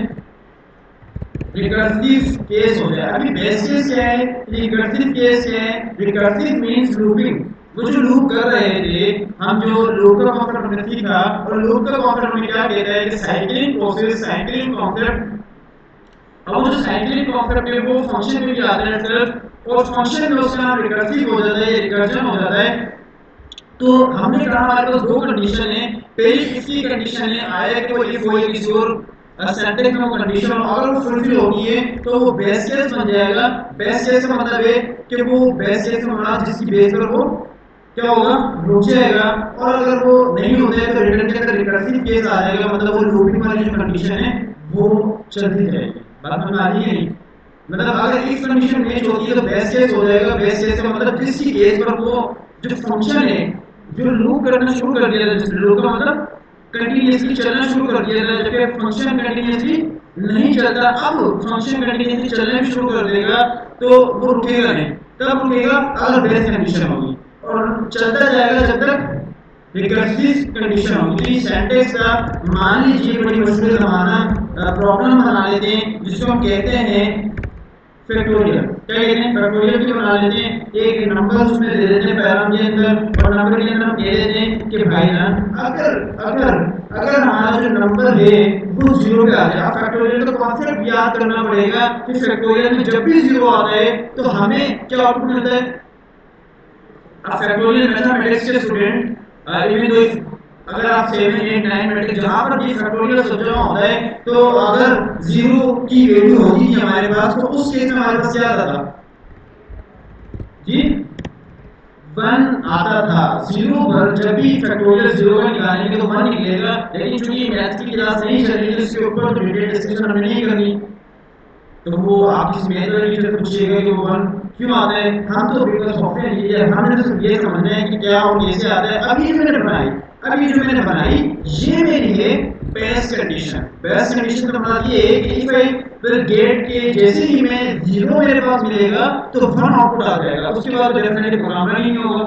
रिकर्सिव केस हो जाए। अभी बेस केस क्या है, रिकर्सिव केस क्या है, रिकर्सिव मींस लूपिंग। वो जो लूप कर रहे थे, हम जो लूप का कॉन्सेप्ट हमने सीखा, और लूप का कॉन्सेप्ट हमें क्या कहता है कि साइक्लिंग प्रोसेस, साइक्लिंग कॉन्सेप्ट। अब वो जो साइक्लिंग कॉन्सेप्ट है वो फंक्शन में भी आता है सिर्फ, और फंक्शन में उसका नाम रिकर्सिव हो जाता है, रिकर्जन हो जाता है। तो हमने कहा हमारे पास दो कंडीशन है। पहली इसकी कंडीशन है आया कि वो इफ हो किसी और सिंटैक्स में कंडीशन, अगर वो फुलफिल होगी है तो वो बेस केस बन जाएगा। बेस केस का मतलब है कि वो बेस केस में होना जिसकी बेस पर वो क्या होगा, रुक जाएगा। और अगर वो नहीं होता है तो रिटर्न के अंदर रिकर्सिव केस आ जाएगा, मतलब वो लूपिंग वाली जो कंडीशन है वो चलती रहेगी। बात समझ में आ रही है नहीं? मतलब अगर इफ कंडीशन मैच होती है तो बेस केस हो जाएगा। बेस केस का मतलब जिसकी केस पर वो जो फंक्शन है जो लूप करना शुरू कर दिया था, जिस लूप का मतलब कंटिन्यूअसली चलना शुरू कर दिया था, जबकि फंक्शन कंटिन्यूअसली नहीं चलता, अब फंक्शन कंटिन्यूअसली चलना भी शुरू कर देगा तो वो रुकेगा नहीं। तब रुकेगा अगर बेस कंडीशन होगी, और चलता जाएगा जब तक रिकर्सिव कंडीशन होगी। तो इस सेंटेंस का मान लीजिए बड़ी मुश्किल जमाना प्रॉब्लम बना लेते हैं जिसको हम कहते हैं फैक्टोरियल। क्या कहते हैं, फैक्टोरियल भी बना लेते हैं। एक नंबर उसमें दे देते हैं पैराम के अंदर, और नंबर के अंदर हम कह देते हैं कि भाई ना अगर अगर अगर हमारा जो नंबर है वो जीरो पे आ जाए। अब फैक्टोरियल का कॉन्सेप्ट याद करना पड़ेगा कि फैक्टोरियल में जब भी जीरो आता है तो हमें क्या आउटपुट मिलता है। अब फैक्टोरियल मैथमेटिक्स के स्टूडेंट इवन दो अगर आप 7 8 9 मैट्रिक जहां पर भी फैक्टोरियल सब जगह होता है, तो अगर जीरो की वैल्यू होगी थी हमारे पास तो उस केस में हमारे पास क्या आता था जी, वन आता था। जीरो पर जब भी फैक्टोरियल जीरो का निकालेंगे तो वन निकलेगा। लेकिन चूंकि मैथ की क्लास नहीं चल रही तो इसके ऊपर डिटेल डिस्कशन हमें नहीं करनी। तो वो आप किसी मैथ वाले टीचर से पूछिएगा कि वो वन क्यों आता है। हम तो बिल्कुल सॉफ्टवेयर इंजीनियर, हमने तो सिर्फ ये समझना है कि क्या और कैसे आता है। अभी जो मैंने बनाई, अभी जो मैंने बनाई ये मेरी है बेस कंडीशन। बेस कंडीशन का मतलब ये है कि इफ आई विल गेट के जैसे ही मैं जीरो मेरे पास मिलेगा तो वन आउटपुट आ जाएगा, उसके बाद तो डेफिनेटली प्रोग्राम रन ही नहीं होगा।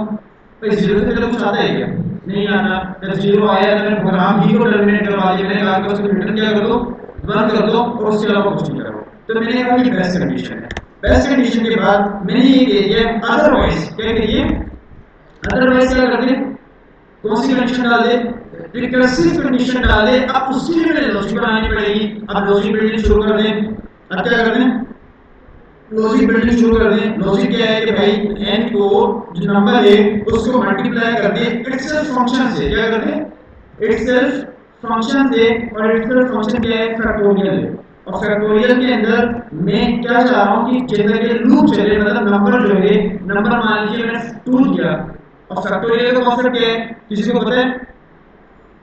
भाई जीरो से पहले कुछ आता है क्या, नहीं आता। जब जीरो आया तो मैंने प्रोग्राम ही को टर्मिनेट करवा दिया। मैंने कहा कि उसको रिटर्न क्या कर दो, वन कर दो, और उसके अलावा कुछ नहीं करो। तो मैंने कहा ये बेस्ट कंडीशन है। बेस्ट कंडीशन के बाद मैंने ये कह दिया अदरवाइज, क्या कह दिया, अदरवाइज क्या कर दे, कौन सी कंडीशन डाल दे, रिकर्सिव कंडीशन डाल दे। अब उसके लिए मैंने लॉजिक बनानी पड़ेगी। अब लॉजिक बिल्डिंग शुरू कर दें। अब क्या कर दें, लॉजिक बिल्डिंग शुरू कर दें। लॉजिक क्या है कि भाई n को जो नंबर है उसको मल्टीप्लाई कर दें इटसेल्फ फंक्शन से। क्या कर दें, इटसेल्फ फंक्शन से। और इटसेल्फ फंक्शन क्या है, फैक्टोरियल है। और फैक्टोरियल के अंदर मैं क्या चाह रहा हूँ कि जैसा कि लूप चले, मतलब नंबर जो है, नंबर मान लीजिए मैंने 2 दिया। और फैक्टोरियल का कॉन्सेप्ट क्या है, किसी को पता है,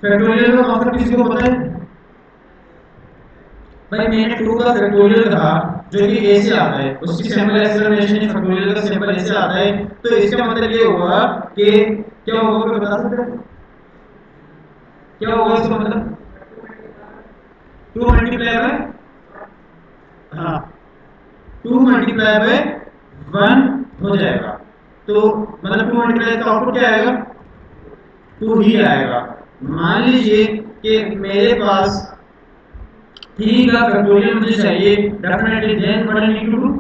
फैक्टोरियल का कॉन्सेप्ट किसी को पता है। भाई मैंने 2 का फैक्टोरियल कहा जो कि a से आता है, उसकी सैंपल एक्सप्लेनेशन फैक्टोरियल का सैंपल ऐसे आता है। तो इसका मतलब ये होगा कि क्या होगा, कोई बता सकते हैं क्या होगा इसका मतलब, 2 मल्टीप्लाई बाय, हाँ 2 मल्टीप्लाई बाय 1 हो जाएगा। तो मतलब 2 मल्टीप्लाई का आउटपुट क्या आएगा, 2 ही आएगा। मान लीजिए कि मेरे पास 3 का फैक्टोरियल मुझे चाहिए, definitely then what I need to do,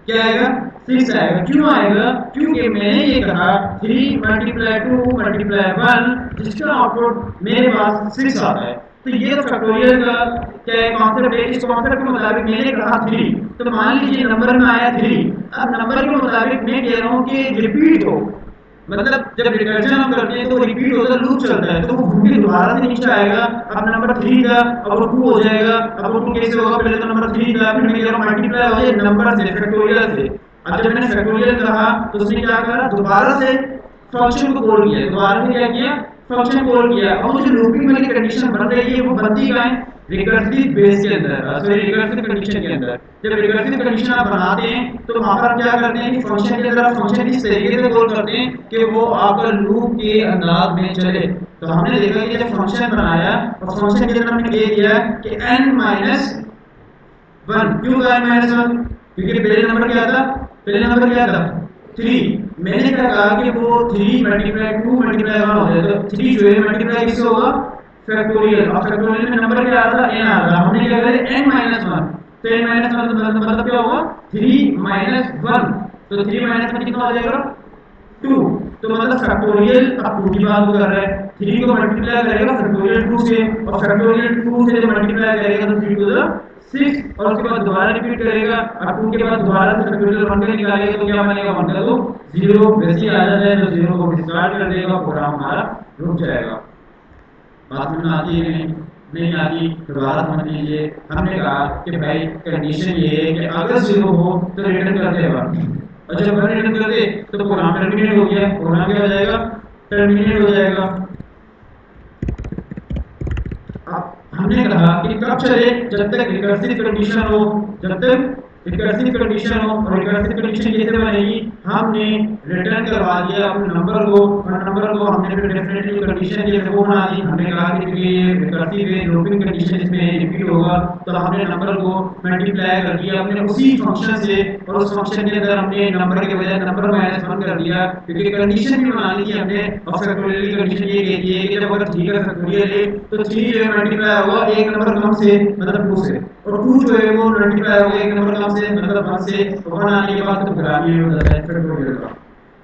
क्या आएगा, 6 आएगा। क्यों आएगा, क्योंकि मैंने ये कहा 3 मल्टीप्लाई 2 मल्टीप्लाई 1 जिसका आउटपुट मेरे पास 6 आता है। तो ये तो फैक्टोरियल का क्या है कॉन्सेप्ट है। इस कॉन्सेप्ट के मुताबिक मैंने कहा 3, तो मान लीजिए नंबर में आया 3। अब नंबर के मुताबिक मैं कह रहा हूँ कि रिपीट हो, मतलब जब रिकर्जन हम करते हैं तो रिपीट होता है, लूप चलता है, तो वो घूम के दोबारा से नीचे आएगा। अब नंबर 3 था, अब वो 2 हो जाएगा। अब वो 2 कैसे होगा, पहले तो नंबर 3 था, फिर मैं कह रहा हूं मल्टीप्लाई हो जाए नंबर से, फैक्टोरियल से। अब जब मैंने फैक्टोरियल कहा तो उसने क्या करा, दोबारा से फंक्शन को कॉल किया, दोबारा से क्या किया, फंक्शन कॉल किया। अब वो जो लूपिंग वाली कंडीशन बन रही है वो बनती कहाँ है, रिकर्सिव बेस के अंदर, सॉरी रिकर्सिव कंडीशन के अंदर। जब रिकर्सिव कंडीशन आप बनाते हैं तो वहां पर क्या करते हैं कि फंक्शन के अंदर आप फंक्शन इस तरीके से कॉल करते हैं कि वो आपका लूप के अंदाज में चले। तो हमने देखा कि जब फंक्शन बनाया और फंक्शन के अंदर हमने कह दिया कि n माइनस वन, क्यों का n माइनस वन, क्योंकि पहले नंबर क्या था, पहले नंबर क्या था, थ्री। मैंने क्या कहा कि वो three multiply two multiply one हो जाए, तो थ्री जो है मल्टीप्लाई किससे होगा, फैक्टोरियल। और फैक्टोरियल में नंबर क्या आ रहा था, n आ रहा था, हमने क्या करा n माइनस वन। तो n माइनस वन मतलब क्या होगा, थ्री माइनस वन। तो थ्री माइनस वन कितना हो जाएगा, टू। तो मतलब फैक्टोरियल अब टू की बात कर रहा है, थ्री को मल्टीप्लाई करेगा फैक्टोरियल टू से, और फैक्टोरियल टू से जब मल्टीप्लाई करेगा तो थ्री टू द सिक्स, और उसके बाद दोबारा रिपीट करेगा। अब टू के बाद दोबारा से फैक्टोरियल वन का निकालेगा तो क्या बनेगा, वन का तो जीरो, वैसे ही आ जाता है तो जीरो को डिस्कार्ड कर देगा, प्रोग्राम हमारा रुक जाएगा। बात समझ में आती है कि नहीं, नहीं आती तो दोबारा समझ लीजिए। हमने कहा कि भाई कंडीशन ये है कि अगर जीरो हो तो रिटर्न करते हैं वन, और जब वन रिटर्न करते तो प्रोग्राम टर्मिनेट हो गया, प्रोग्राम क्या हो जाएगा, टर्मिनेट हो जाएगा। अब हमने कहा कि कब चले, जब तक रिकर्सिव कंडीशन हो, जब तक रिकर्सिव कंडीशन हो। और रिकर्सिव कंडीशन कैसे बनेगी, हमने रिटर्न करवा दिया अपने नंबर को, और नंबर को हमने फिर डेफिनेटली कंडीशन के वो बना दी। हमने कहा कि क्योंकि ये रिकर्सिव है, लूपिंग कंडीशन इसमें रिपीट होगा, तो हमने नंबर को मल्टीप्लाई कर दिया अपने उसी फंक्शन से, और उस फंक्शन के अंदर हमने नंबर के बजाय नंबर माइनस वन कर दिया, क्योंकि कंडीशन भी बनानी थी हमने। और फैक्टोरियल की कंडीशन ये कहती है कि जब अगर थ्री का फैक्टोरियल है तो थ्री जो है मल्टीप्लाई होगा एक नंबर कम से, मतलब टू से, और टू जो है वो मल्टीप्लाई होगा एक नंबर कम से, मतलब वन से। वन आने के बाद तो ग्रामी हो जाता है फैक्टोरियल का।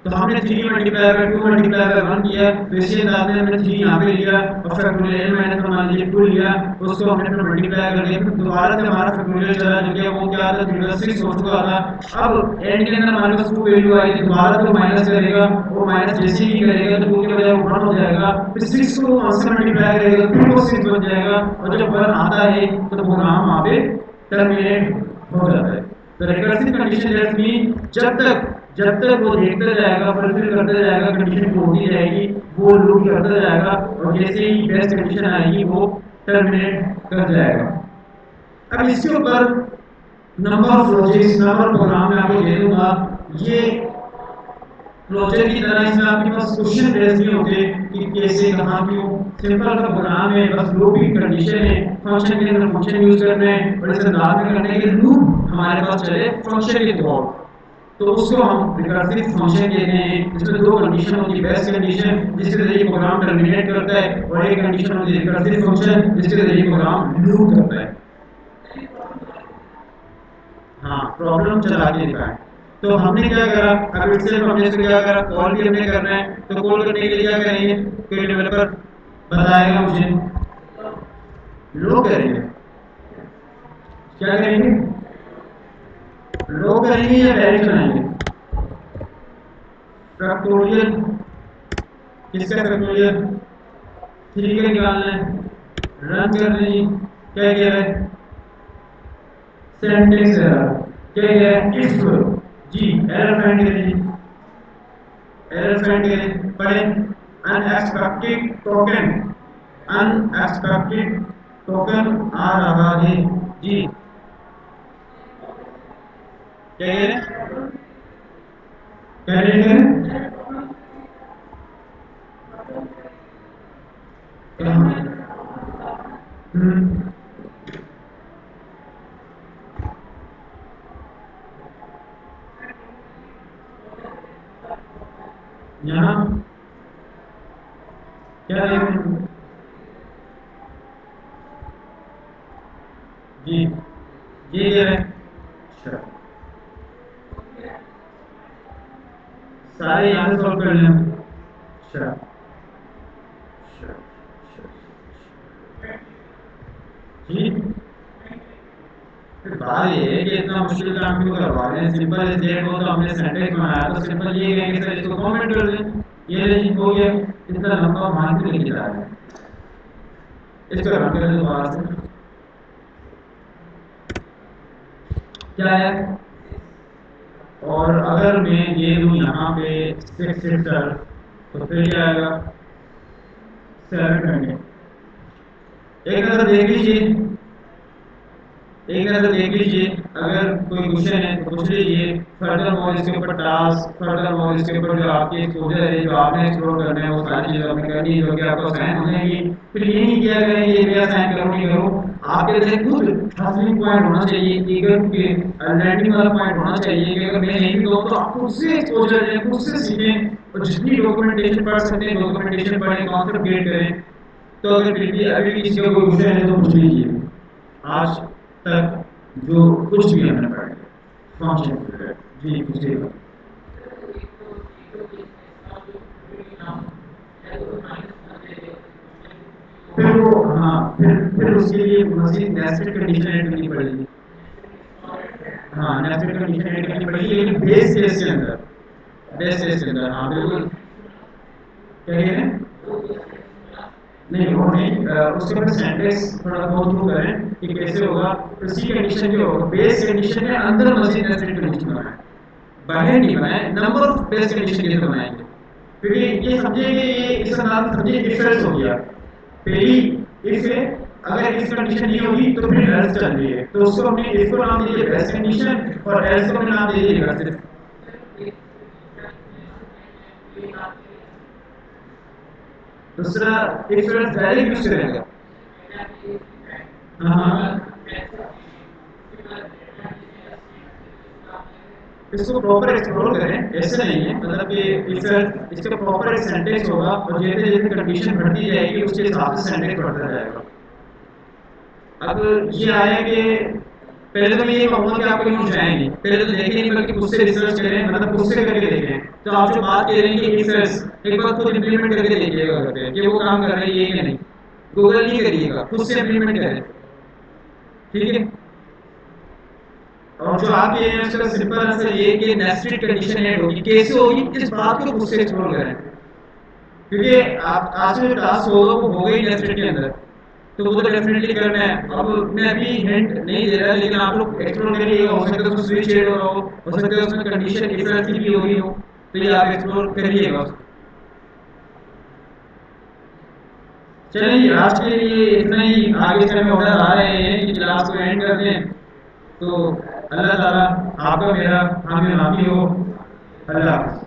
तो हमने three multiply by two multiply by one किया, तो इसी अंदाज में हमने थ्री यहाँ पे लिया और फैक्टोरियल एन माइनस वन मान लीजिए टू लिया, तो उसको हमने फिर मल्टीप्लाई कर दिया, फिर दोबारा से हमारा फैक्टोरियल चला, जो कि वो क्या था, 3 हो चुका था। अब एन के अंदर हमारे पास टू वैल्यू आई थी, दोबारा से वो माइनस करेगा, वो माइनस जैसे ही करेगा तो टू के बजाय वो वन हो जाएगा, फिर सिक्स को वन से मल्टीप्लाई करेगा तो टू को सिक्स बन जाएगा, और जब वन आता है तो प्रोग्राम वहाँ पे टर्मिनेट हो जाता है। तो रिकर्सिव कंडीशन दैट्स मीन जब तक वो देखता जाएगा, फुलफिल करता जाएगा, कंडीशन को होती जाएगी, वो लूप करता जाएगा, और जैसे ही बेस्ट कंडीशन आएगी वो टर्मिनेट कर जाएगा। अब इसके ऊपर number of logics, number program में आपको दे दूंगा। ये प्रोजेक्ट की तरह इसमें आपके पास क्वेश्चन बेस्ड नहीं होते कि कैसे कहाँ क्यों, सिंपल सा प्रोग्राम है, बस लूपिंग कंडीशन है, फंक्शन के अंदर फंक्शन यूज कर रहे हैं, और इसे अंदाज में करने के लूप हमारे पास चले फंक्शन के थ्रू, तो उसको हम रिकर्सिव फंक्शन कहते हैं। इसमें दो कंडीशन होती है, बेस्ट कंडीशन जिसके जरिए प्रोग्राम टर्मिनेट करता है, और एक कंडीशन होती है रिकर्सिव फंक्शन जिसके जरिए प्रोग्राम लूप करता है। हाँ, प्रॉब्लम चला के दिखाएं। तो हमने क्या करा, अब इससे हमने इसको क्या करा, कॉल भी हमने करना है, तो कॉल करने के लिए क्या करेंगे, कोई डेवलपर बताएगा मुझे, लोग करेंगे, क्या करेंगे, लोग करेंगे या डायरेक्ट बनाएंगे, फैक्टोरियल, किसका फैक्टोरियल, थ्री का निकालना है, रन कर लीजिए। क्या कह रहा है, सेंटेंस एरर, क्या कह रहा है, इफ, जी एरर फाइंड करें, एरर फाइंड करें, पढ़ें, अनएक्सपेक्टेड टोकन, अनएक्सपेक्टेड टोकन आ रहा है, जी क्या कह रहे हैं, क्या करें, हम्म, यहाँ क्या देखें, जी ये कह रहे हैं, अच्छा सारे यहाँ से सॉल्व कर लें, अच्छा अच्छा अच्छा, जी फिर बात ये है कि इतना मुश्किल काम क्यों करवा रहे हैं, सिंपल इज दैट, वो तो हमने सेंटेंस बनाया तो सिंपल ये कहेंगे सर इसको कमेंट कर दें, ये रजिस्टर हो गया, इतना लंबा मान के लेके जा रहे हैं। इसको रन कर दो दोबारा से, क्या है। और अगर मैं ये दूँ यहाँ पे 6 तो फिर क्या आएगा, 720। एक नज़र देख लीजिए, एक नज़र देख लीजिए, अगर कोई क्वेश्चन है तो पूछ लीजिए। फर्दर मोर इसके ऊपर टास्क, फर्दर मोर इसके ऊपर जो आपकी एक्सपोजर है, जो आपने एक्सप्लोर करना है, वो सारी चीज़ें आपने करनी है जो कि आपको असाइन हो जाएंगी। फिर ये नहीं किया गया ये मैं असाइन करूँ नहीं करूँ, आपके अंदर एक खुद हसलिंग पॉइंट होना चाहिए, ईगर के लर्निंग वाला पॉइंट होना चाहिए कि अगर मैं नहीं भी कहूँ तो आप खुद से एक्सपोजर लें, खुद से सीखें, और जितनी डॉक्यूमेंटेशन पढ़ सकते हैं डॉक्यूमेंटेशन पढ़ें, कॉन्सेप्ट गेट करें। तो अगर फिर भी अभी भी किसी का कोई क्वेश्चन है तो पूछ लीजिए। आज तक जो कुछ भी हमने पढ़ा है फंक्शन, जी पूछिएगा। फिर वो हाँ, फिर उसके लिए मजीद नेस्टेड कंडीशन ऐड करनी पड़ेगी। हाँ, नेस्टेड कंडीशन ऐड करनी पड़ेगी, लेकिन बेस केस के अंदर, बेस केस के अंदर, हाँ बिल्कुल। क्या कह रहे हैं? नहीं वो नहीं, उसके बाद सिंटेक्स थोड़ा गो थ्रू करें कि कैसे होगा। उसी कंडीशन के होगा, बेस कंडीशन के अंदर मजीद नेस्टेड कंडीशन बनाए, बाहर नहीं बनाए। नंबर ऑफ बेस कंडीशन कैसे बनाएंगे, क्योंकि ये समझिए कि ये इसका नाम समझिए इफ एल्स हो गया। पहली इफ है, अगर इस कंडीशन नहीं होगी तो फिर एल्स चल रही है, तो उसको हमने इफ को नाम दे दिया बेस कंडीशन, और एल्स को हमने नाम दे दिया रिकर्सिव। दूसरा इफ एल्स डायरेक्ट यूज करेगा। हाँ हाँ, इसको प्रॉपर एक्सप्लोर करें, ऐसे नहीं है मतलब कि इफ इसका प्रॉपर एक सेंटेंस होगा, और जैसे जैसे कंडीशन बढ़ती जाएगी उसके हिसाब से सेंटेंस बढ़ता जाएगा। अब ये आया कि पहले तो मैं ये कहूँगा कि आप कहीं और जाएं नहीं, पहले तो देखें नहीं बल्कि खुद से रिसर्च करें, मतलब खुद से करके देखें। तो आप जो बात कह रहे हैं कि इफ एल्स, एक बार खुद इंप्लीमेंट करके देखिएगा घर पे कि वो काम कर रही है कि नहीं। गूगल नहीं करिएगा, खुद से इंप्लीमेंट करें, ठीक है। और जो आप कह रहे हैं उसका सिंपल आंसर ये है कि नेस्टेड कंडीशन ऐड होगी, कैसे होगी इस बात को खुद से एक्सप्लोर करें, क्योंकि आप आज का जो टास्क होगा वो होगा ही नेस्टेड के अंदर, तो वो तो डेफिनेटली करना है। अब मैं अभी हिंट नहीं दे रहा, लेकिन आप लोग एक्सप्लोर करिएगा, हो सकता है उसमें स्विच ऐड हो रहा हो सकता है उसमें कंडीशन इफ एल्स की भी हो रही हो, तो ये आप एक्सप्लोर करिएगा। चलिए आज के लिए इतना ही, आगे से हमें ऑर्डर आ रहे हैं कि क्लास को एंड कर दें, तो अल्लाह ताला आपका मेरा हामी हो। अल्लाह हाफ़िज़।